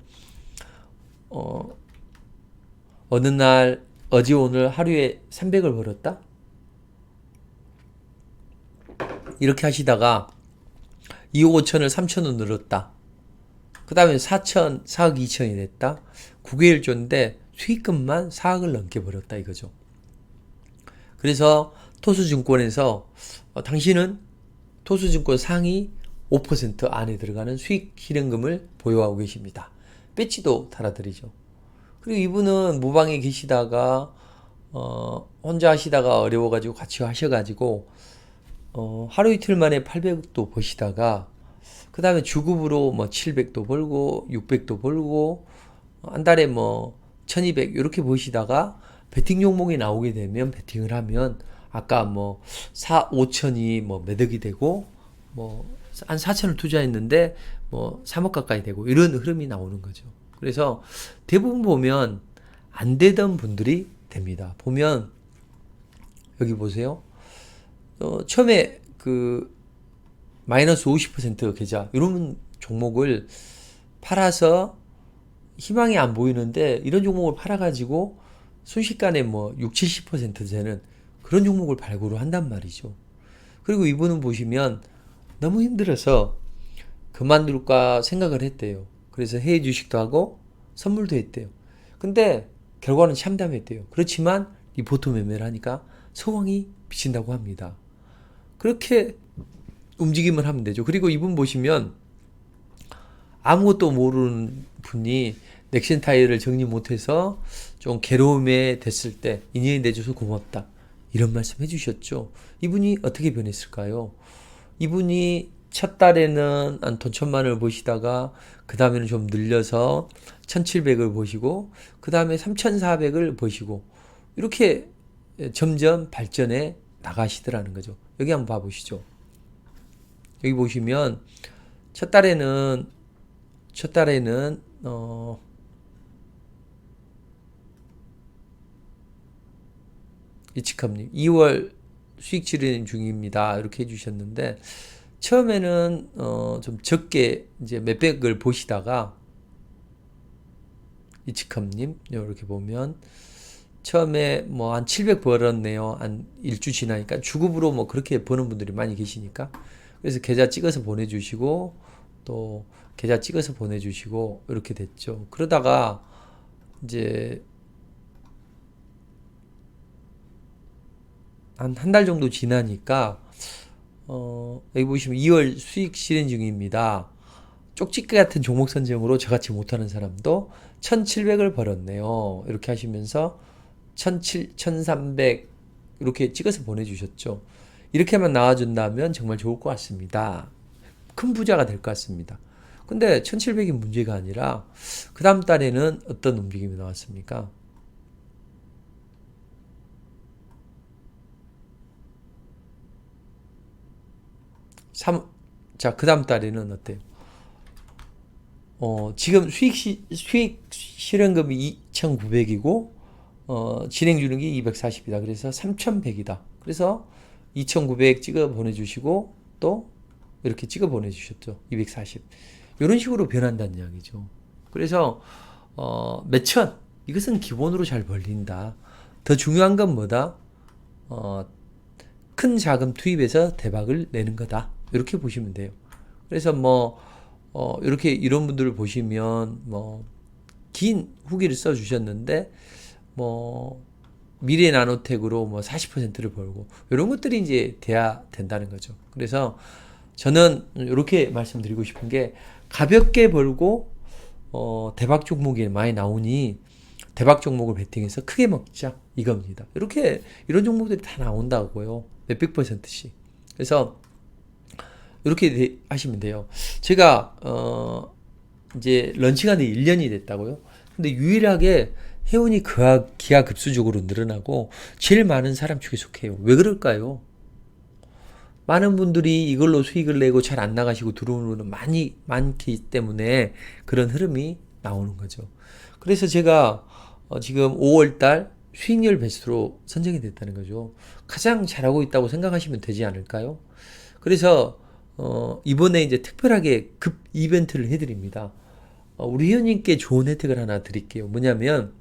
Speaker 1: 어느 날 어제 오늘 하루에 300을 벌었다? 이렇게 하시다가 2억 5천을 3천원 늘었다. 그 다음에 4천, 4억 2천이 됐다. 9개월 줬는데 수익금만 4억을 넘게 벌었다 이거죠. 그래서 토수증권에서 당신은 토수증권 상위 5% 안에 들어가는 수익 실현금을 보유하고 계십니다. 배지도 달아드리죠. 그리고 이분은 무방에 계시다가 혼자 하시다가 어려워가지고 같이 하셔가지고 하루 이틀 만에 800도 버시다가 그 다음에 주급으로 뭐 700도 벌고 600도 벌고 한 달에 뭐 1200 이렇게 버시다가 베팅 종목이 나오게 되면 베팅을 하면 아까 뭐 5천이 뭐 매덕이 되고 뭐 한 4천을 투자했는데 뭐 3억 가까이 되고 이런 흐름이 나오는 거죠. 그래서 대부분 보면 안 되던 분들이 됩니다. 보면 여기 보세요. 처음에 그 마이너스 50% 계좌 이런 종목을 팔아서 희망이 안 보이는데 이런 종목을 팔아가지고 순식간에 뭐 6, 70% 되는 그런 종목을 발굴을 한단 말이죠. 그리고 이분은 보시면 너무 힘들어서 그만둘까 생각을 했대요. 그래서 해외 주식도 하고 선물도 했대요. 근데 결과는 참담했대요. 그렇지만 이 보통 매매를 하니까 소황이 비친다고 합니다. 그렇게 움직임을 하면 되죠. 그리고 이분 보시면 아무것도 모르는 분이 넥센 타이어를 정리 못해서 좀 괴로움에 됐을 때 인연이 내줘서 고맙다. 이런 말씀 해주셨죠. 이분이 어떻게 변했을까요? 이분이 첫 달에는 한 돈 1,000만원을 버시다가 그 다음에는 좀 늘려서 1,700을 버시고 그 다음에 3,400을 버시고 이렇게 점점 발전해 나가시더라는 거죠. 여기 한번 봐보시죠. 여기 보시면 첫 달에는 이치컴님 2월 수익 실현 중입니다. 이렇게 해주셨는데 처음에는 좀 적게 이제 몇백을 보시다가 이치컴님 이렇게 보면 처음에 뭐 한 700 벌었네요. 한 일주 지나니까 주급으로 뭐 그렇게 버는 분들이 많이 계시니까 그래서 계좌 찍어서 보내주시고 또 계좌 찍어서 보내주시고 이렇게 됐죠. 그러다가 이제 한 달 정도 지나니까 여기 보시면 2월 수익 실현 중입니다. 쪽집게 같은 종목 선정으로 저같이 못하는 사람도 1,700을 벌었네요. 이렇게 하시면서 1,300 이렇게 찍어서 보내주셨죠. 이렇게만 나와준다면 정말 좋을 것 같습니다. 큰 부자가 될 것 같습니다. 근데 1,700이 문제가 아니라 그 다음 달에는 어떤 움직임이 나왔습니까? 자, 그 다음 달에는 어때요? 지금 수익 실현금이 2,900이고, 진행 주력이 240이다. 그래서 3100이다. 그래서 2900 찍어 보내주시고 또 이렇게 찍어 보내주셨죠. 240. 이런 식으로 변한다는 이야기죠. 그래서 몇천 이것은 기본으로 잘 벌린다. 더 중요한 건 뭐다? 큰 자금 투입해서 대박을 내는 거다. 이렇게 보시면 돼요. 그래서 이렇게 이런 분들을 보시면 긴 후기를 써 주셨는데 미래 나노텍으로 40%를 벌고 이런 것들이 이제 돼야 된다는 거죠. 그래서 저는 이렇게 말씀드리고 싶은 게 가볍게 벌고 대박 종목이 많이 나오니 대박 종목을 베팅해서 크게 먹자 이겁니다. 이렇게 이런 종목들이 다 나온다고요. 몇백 %씩. 그래서 이렇게 하시면 돼요. 제가 이제 런칭한 지 1년이 됐다고요. 근데 유일하게 회원이 기하급수적으로 늘어나고 제일 많은 사람 축에 속해요. 왜 그럴까요? 많은 분들이 이걸로 수익을 내고 잘 안 나가시고 들어오는 분은 많기 때문에 그런 흐름이 나오는 거죠. 그래서 제가 지금 5월달 수익률 베스트로 선정이 됐다는 거죠. 가장 잘하고 있다고 생각하시면 되지 않을까요? 그래서 이번에 이제 특별하게 급 이벤트를 해드립니다. 우리 회원님께 좋은 혜택을 하나 드릴게요. 뭐냐면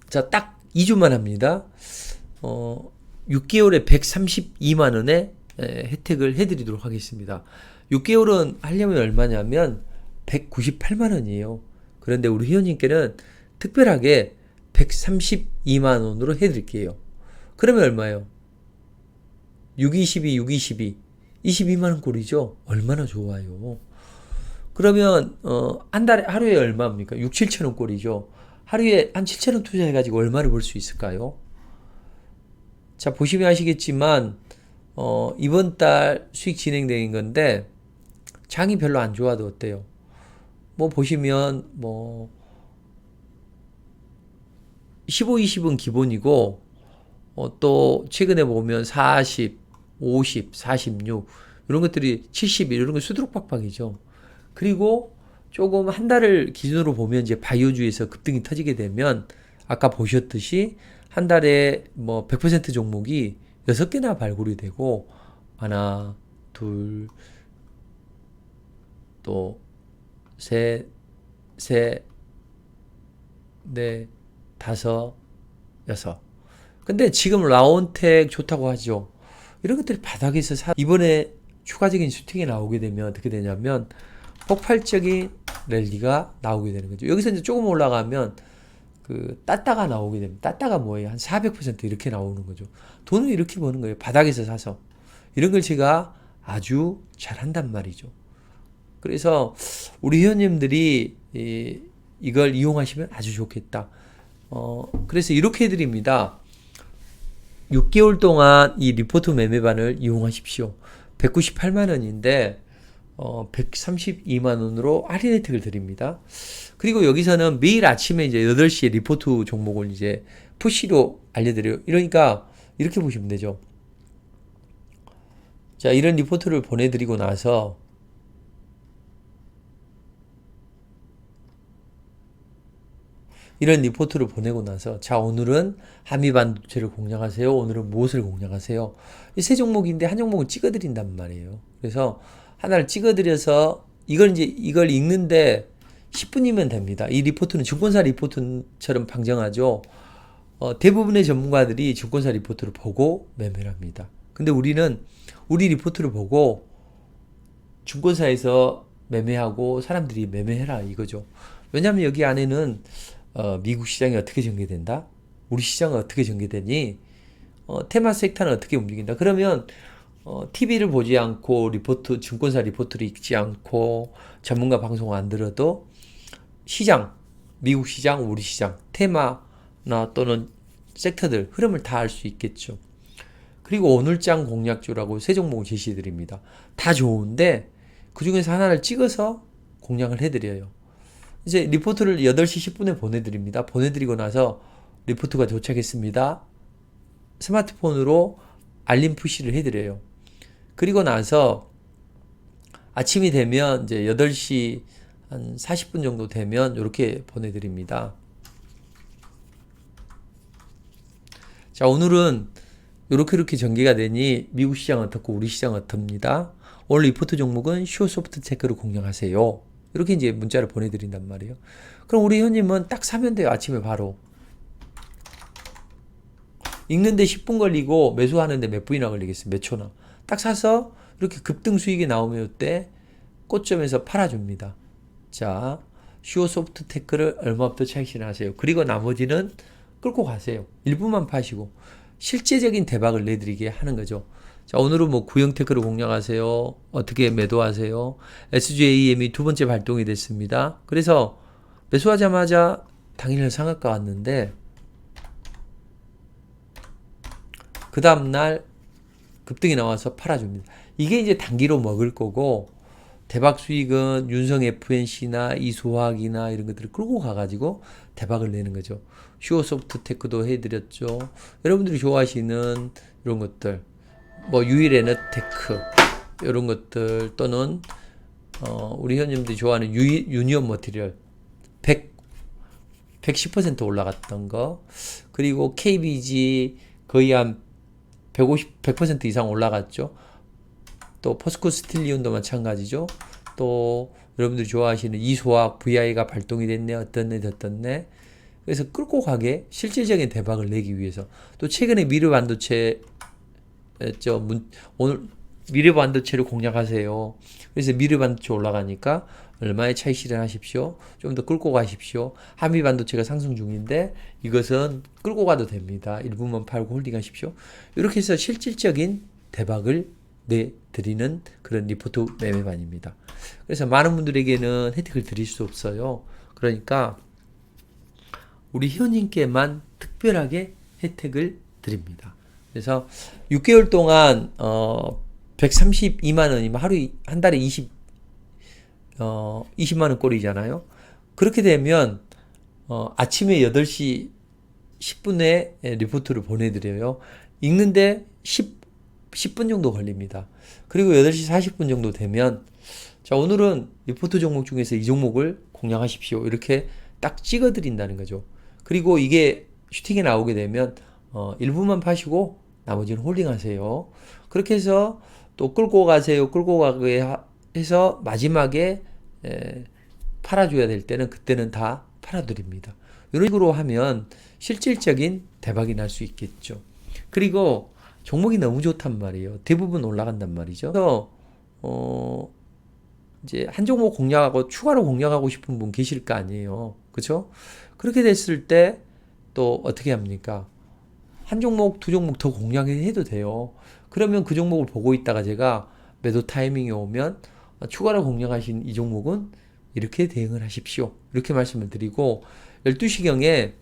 Speaker 1: 자, 딱 2주만 합니다. 6개월에 132만 원의 혜택을 해드리도록 하겠습니다. 6개월은 하려면 얼마냐면 198만 원이에요. 그런데 우리 회원님께는 특별하게 132만 원으로 해드릴게요. 그러면 얼마예요? 622, 622, 22만 원 꼴이죠. 얼마나 좋아요. 그러면 한 달에 하루에 얼마입니까? 6, 7천 원 꼴이죠. 하루에 한 7천 원 투자해가지고 얼마를 벌 수 있을까요? 자, 보시면 아시겠지만 이번 달 수익 진행되는 건데 장이 별로 안 좋아도 어때요? 보시면 15, 20은 기본이고 또 최근에 보면 40, 50, 46 이런 것들이 71 이런 거 수두룩박박이죠. 그리고 조금 한 달을 기준으로 보면 이제 바이오주에서 급등이 터지게 되면 아까 보셨듯이 한 달에 100% 종목이 6개나 발굴이 되고 하나, 둘, 또 셋, 넷, 다섯, 여섯. 근데 지금 라온텍 좋다고 하죠. 이런 것들이 바닥에서 이번에 추가적인 슈팅이 나오게 되면 어떻게 되냐면 폭발적인 랠리가 나오게 되는 거죠. 여기서 이제 조금 올라가면 따따가 나오게 됩니다. 따따가 뭐예요? 한 400% 이렇게 나오는 거죠. 돈을 이렇게 버는 거예요. 바닥에서 사서. 이런 걸 제가 아주 잘한단 말이죠. 그래서 우리 회원님들이 이걸 이용하시면 아주 좋겠다. 그래서 이렇게 해드립니다. 6개월 동안 이 리포트 매매반을 이용하십시오. 198만 원인데 132만 원으로 할인 혜택을 드립니다. 그리고 여기서는 매일 아침에 이제 8시에 리포트 종목을 이제 푸시로 알려드려요. 이러니까 이렇게 보시면 되죠. 자, 이런 리포트를 보내드리고 나서 이런 리포트를 보내고 나서 자, 오늘은 한미반도체를 공략하세요. 오늘은 무엇을 공략하세요. 이 세 종목인데 한 종목을 찍어드린단 말이에요. 그래서 하나를 찍어드려서 이걸 읽는데 10분이면 됩니다. 이 리포트는 증권사 리포트처럼 방정하죠. 대부분의 전문가들이 증권사 리포트를 보고 매매를 합니다. 근데 우리는 우리 리포트를 보고 증권사에서 매매하고 사람들이 매매해라 이거죠. 왜냐하면 여기 안에는 미국 시장이 어떻게 전개된다? 우리 시장은 어떻게 전개되니? 테마 섹터는 어떻게 움직인다? 그러면 TV를 보지 않고 증권사 리포트를 읽지 않고 전문가 방송 안 들어도 시장, 미국 시장, 우리 시장, 테마나 또는 섹터들 흐름을 다 알 수 있겠죠. 그리고 오늘장 공략주라고 세 종목을 제시해 드립니다. 다 좋은데 그 중에서 하나를 찍어서 공략을 해드려요. 이제 리포트를 8시 10분에 보내드립니다. 보내드리고 나서 리포트가 도착했습니다. 스마트폰으로 알림 푸시를 해드려요. 그리고 나서 아침이 되면 이제 8시 한 40분 정도 되면 이렇게 보내드립니다. 자, 오늘은 이렇게 전개가 되니 미국 시장 어떻고 우리 시장 어떻습니다. 오늘 리포트 종목은 슈어소프트 테크를 공략하세요. 이렇게 이제 문자를 보내드린단 말이에요. 그럼 우리 회원님은 딱 사면 돼요. 아침에 바로. 읽는데 10분 걸리고 매수하는데 몇 분이나 걸리겠어요? 몇 초나. 딱 사서 이렇게 급등 수익이 나오면 이때 고점에서 팔아줍니다. 자, 슈어소프트 테크를 얼마부터 차익 실현하세요. 그리고 나머지는 끌고 가세요. 일부만 파시고 실제적인 대박을 내드리게 하는 거죠. 자, 오늘은 뭐 구형테크를 공략하세요. 어떻게 매도하세요. SJAM이 두 번째 발동이 됐습니다. 그래서 매수하자마자 당일 상한가 왔는데 그 다음날 급등이 나와서 팔아줍니다. 이게 이제 단기로 먹을 거고 대박 수익은 윤성 FNC나 이소화학이나 이런 것들을 끌고 가가지고 대박을 내는 거죠. 슈어소프트 테크도 해드렸죠. 여러분들이 좋아하시는 이런 것들, 뭐 유일에너테크 이런 것들 또는 우리 회원님들이 좋아하는 유니온 머티리얼 110% 올라갔던 거, 그리고 KBG 거의 한 100% 이상 올라갔죠. 또 포스코 스틸리온도 마찬가지죠. 또 여러분들이 좋아하시는 이소화 VI가 발동이 됐네, 어떻네. 그래서 끌고 가게 실질적인 대박을 내기 위해서. 또 최근에 미래 반도체 오늘 미래 반도체를 공략하세요. 그래서 미래 반도체 올라가니까 얼마의 차익 실현하십시오. 좀 더 끌고 가십시오. 한미 반도체가 상승 중인데 이것은 끌고 가도 됩니다. 일부만 팔고 홀딩하십시오. 이렇게 해서 실질적인 대박을 내드리는 그런 리포트 매매반입니다. 그래서 많은 분들에게는 혜택을 드릴 수 없어요. 그러니까 우리 회원님께만 특별하게 혜택을 드립니다. 그래서 6개월 동안 132만 원이면 하루 한 달에 20만 원 꼴이잖아요. 그렇게 되면 아침에 8시 10분에 리포트를 보내드려요. 읽는데 10분 정도 걸립니다. 그리고 8시 40분 정도 되면 자, 오늘은 리포트 종목 중에서 이 종목을 공략하십시오. 이렇게 딱 찍어드린다는 거죠. 그리고 이게 슈팅에 나오게 되면 일부만 파시고 나머지는 홀딩하세요. 그렇게 해서 또 끌고 가세요. 끌고 가게 해서 마지막에 팔아줘야 될 때는 그때는 다 팔아드립니다. 이런 식으로 하면 실질적인 대박이 날 수 있겠죠. 그리고 종목이 너무 좋단 말이에요. 대부분 올라간단 말이죠. 그래서 이제 한 종목 공략하고 추가로 공략하고 싶은 분 계실 거 아니에요. 그렇죠? 그렇게 됐을 때 또 어떻게 합니까? 한 종목, 두 종목 더 공략해도 돼요. 그러면 그 종목을 보고 있다가 제가 매도 타이밍이 오면 추가로 공략하신 이 종목은 이렇게 대응을 하십시오. 이렇게 말씀을 드리고 12시경에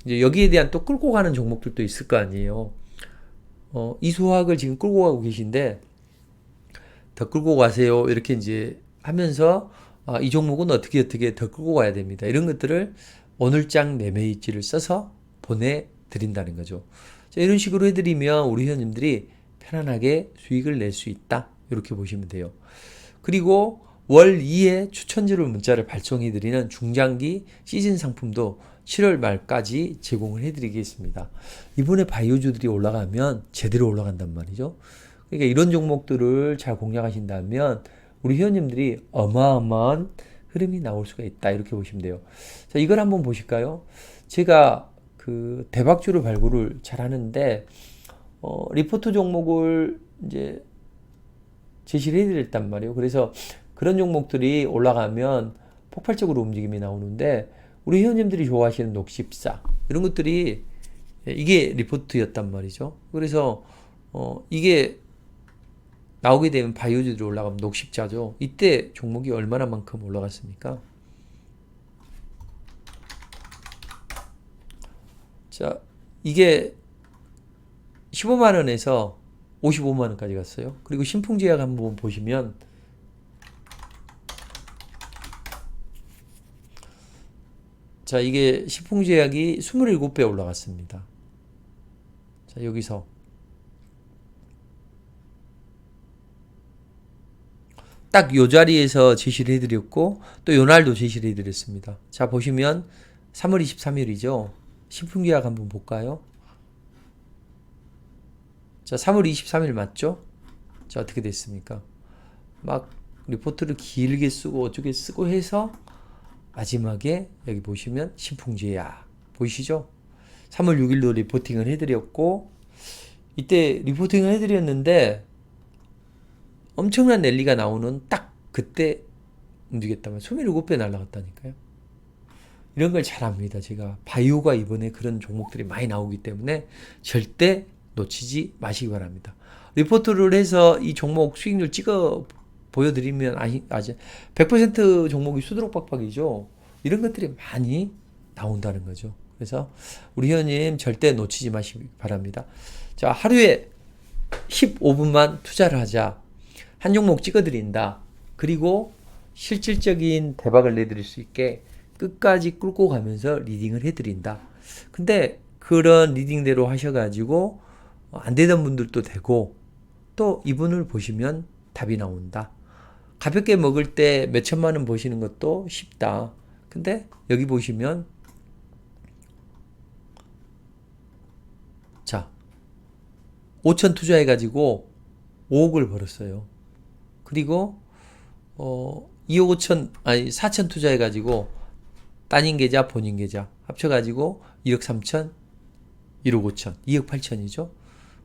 Speaker 1: 이제 여기에 대한 또 끌고 가는 종목들도 있을 거 아니에요. 이소화학을 지금 끌고 가고 계신데 더 끌고 가세요. 이렇게 이제 하면서 이 종목은 어떻게 더 끌고 가야 됩니다. 이런 것들을 오늘장 매매일지를 써서 보내드린다는 거죠. 자, 이런 식으로 해드리면 우리 회원님들이 편안하게 수익을 낼 수 있다. 이렇게 보시면 돼요. 그리고 월 2회 추천주를 문자를 발송해드리는 중장기 시즌 상품도 7월 말까지 제공을 해드리겠습니다. 이번에 바이오주들이 올라가면 제대로 올라간단 말이죠. 그러니까 이런 종목들을 잘 공략하신다면 우리 회원님들이 어마어마한 흐름이 나올 수가 있다. 이렇게 보시면 돼요. 자, 이걸 한번 보실까요? 제가 그 대박주를 발굴을 잘 하는데, 리포트 종목을 이제 제시를 해드렸단 말이에요. 그래서 그런 종목들이 올라가면 폭발적으로 움직임이 나오는데, 우리 회원님들이 좋아하시는 녹십사, 이런 것들이 이게 리포트였단 말이죠. 그래서, 이게 나오게 되면 바이오주들이 올라가면 녹십자죠. 이때 종목이 얼마나 만큼 올라갔습니까? 자, 이게 15만 원에서 55만 원까지 갔어요. 그리고 신풍제약 한번 보시면 자, 이게 신풍제약이 27배 올라갔습니다. 자, 여기서 딱 요 자리에서 제시를 해드렸고 또 요 날도 제시를 해드렸습니다. 자, 보시면 3월 23일이죠. 신풍계약 한번 볼까요? 자, 3월 23일 맞죠? 자, 어떻게 됐습니까? 막 리포트를 길게 쓰고 어쩌게 쓰고 해서 마지막에 여기 보시면 신풍제약 보이시죠? 3월 6일도 리포팅을 해드렸고 이때 리포팅을 해드렸는데 엄청난 랠리가 나오는 딱 그때 움직였다면 27배 날라갔다니까요. 이런 걸 잘 압니다. 제가 바이오가 이번에 그런 종목들이 많이 나오기 때문에 절대 놓치지 마시기 바랍니다. 리포트를 해서 이 종목 수익률 찍어 보여드리면 아직 100% 종목이 수두룩박박이죠. 이런 것들이 많이 나온다는 거죠. 그래서 우리 회원님 절대 놓치지 마시기 바랍니다. 자, 하루에 15분만 투자를 하자. 한 종목 찍어드린다. 그리고 실질적인 대박을 내드릴 수 있게 끝까지 끌고 가면서 리딩을 해드린다. 근데 그런 리딩대로 하셔가지고 안 되던 분들도 되고 또 이분을 보시면 답이 나온다. 가볍게 먹을 때 몇 천만 원 버시는 것도 쉽다. 근데 여기 보시면 자 5천 투자해가지고 5억을 벌었어요. 그리고 2억 5천 아니 4천 투자해가지고 따님 계좌 본인 계좌 합쳐가지고 1억 3천 1억 5천 2억 8천이죠.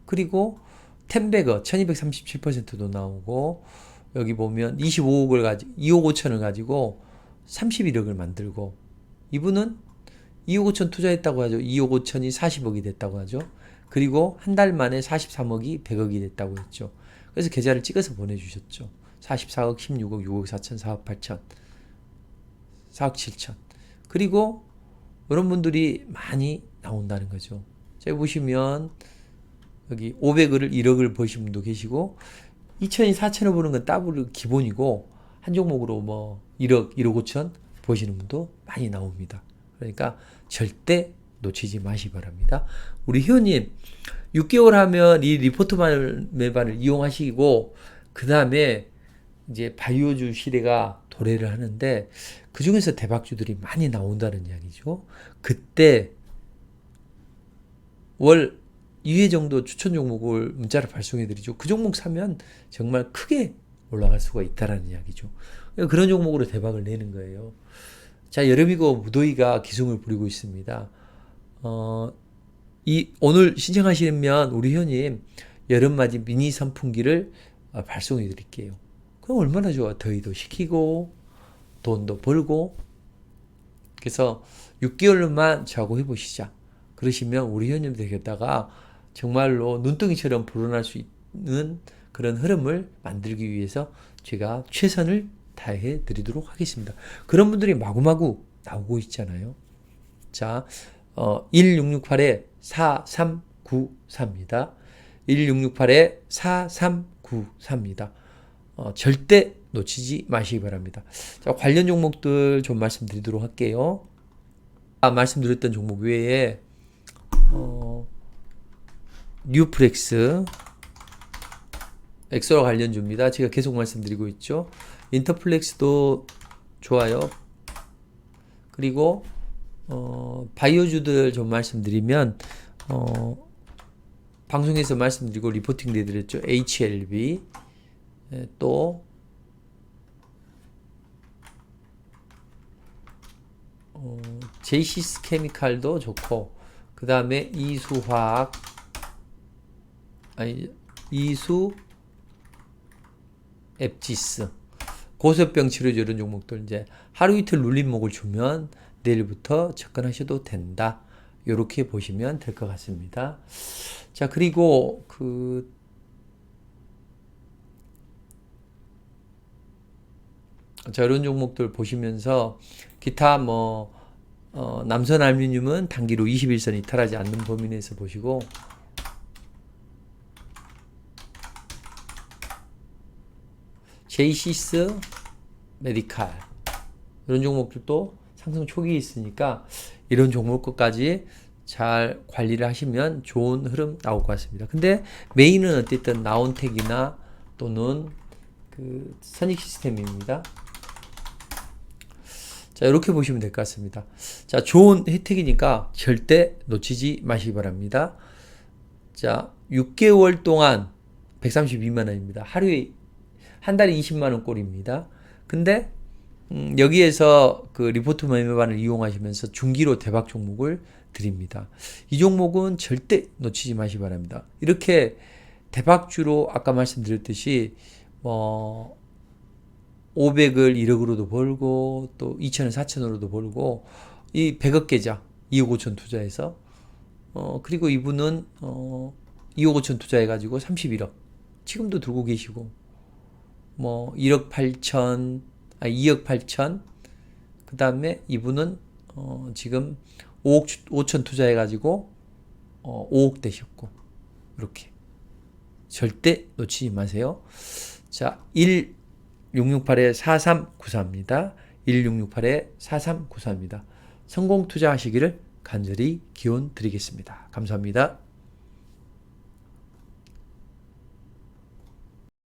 Speaker 1: 그리고 텐베거 1237%도 나오고 여기 보면 25억을 가지고 2억 5천을 가지고 31억을 만들고 이분은 2억 5천 투자했다고 하죠. 2억 5천이 40억이 됐다고 하죠. 그리고 한 달 만에 43억이 100억이 됐다고 했죠. 그래서 계좌를 찍어서 보내주셨죠. 44억, 16억, 6억 4천, 4억 8천, 4억 7천. 그리고 이런 분들이 많이 나온다는 거죠. 여기 보시면 여기 500억을 1억을 버신 분도 계시고 2천이 4천을 버는 건 따블 기본이고 한 종목으로 뭐 1억, 1억 5천 버시는 분도 많이 나옵니다. 그러니까 절대 놓치지 마시기 바랍니다. 우리 회원님 6개월 하면 이 리포트 매반을 이용하시고 그 다음에 이제 바이오주 시대가 도래를 하는데 그 중에서 대박주들이 많이 나온다는 이야기죠. 그때 월 2회 정도 추천 종목을 문자로 발송해 드리죠. 그 종목 사면 정말 크게 올라갈 수가 있다라는 이야기죠. 그런 종목으로 대박을 내는 거예요. 자, 여름이고 무더위가 기승을 부리고 있습니다. 오늘 신청하시면 우리 회원님 여름맞이 미니 선풍기를 발송해 드릴게요. 그럼 얼마나 좋아. 더위도 식히고 돈도 벌고. 그래서 6개월만 저하고 해보시자. 그러시면 우리 회원님 되겠다가 정말로 눈덩이처럼 불어날 수 있는 그런 흐름을 만들기 위해서 제가 최선을 다해 드리도록 하겠습니다. 그런 분들이 마구마구 나오고 있잖아요. 자, 1668-4394입니다. 1668-4394입니다. 절대 놓치지 마시기 바랍니다. 자, 관련 종목들 좀 말씀드리도록 할게요. 말씀드렸던 종목 외에 뉴프렉스 엑소와 관련주입니다. 제가 계속 말씀드리고 있죠. 인터플렉스도 좋아요. 그리고 바이오주들 좀 말씀드리면 방송에서 말씀드리고 리포팅 내드렸죠. HLB 또 JCS 케미칼도 좋고 그 다음에 이수화학 이수 앱지스 고소병 치료제 이런 종목들 이제 하루 이틀 눌림목을 주면 내일부터 접근하셔도 된다. 이렇게 보시면 될 것 같습니다. 자, 그리고 자, 이런 종목들 보시면서 기타 남선 알루미늄은 단기로 21선 이탈하지 않는 범위 내에서 보시고 제이시스 메디칼 이런 종목들도 상승 초기에 있으니까 이런 종목까지 잘 관리를 하시면 좋은 흐름 나올 것 같습니다. 근데 메인은 어쨌든 나온텍이나 또는 그 선익 시스템입니다. 자, 이렇게 보시면 될 것 같습니다. 자, 좋은 혜택이니까 절대 놓치지 마시기 바랍니다. 자, 6개월 동안 132만 원입니다. 하루에 한 달에 20만 원 꼴입니다. 근데 여기에서 그 리포트 메모반을 이용하시면서 중기로 대박 종목을 드립니다. 이 종목은 절대 놓치지 마시기 바랍니다. 이렇게 대박주로 아까 말씀드렸듯이 500을 1억으로도 벌고 또 2천을 4천으로도 벌고 이 100억 계좌 2억 5천 투자해서 그리고 이분은 2억 5천 투자해가지고 31억 지금도 들고 계시고 1억 8천 2억 8천 그 다음에 이분은 지금 5억 5천 투자해가지고 5억 되셨고 이렇게 절대 놓치지 마세요. 자, 1668-4394입니다. 1668-4394입니다. 성공 투자하시기를 간절히 기원 드리겠습니다. 감사합니다.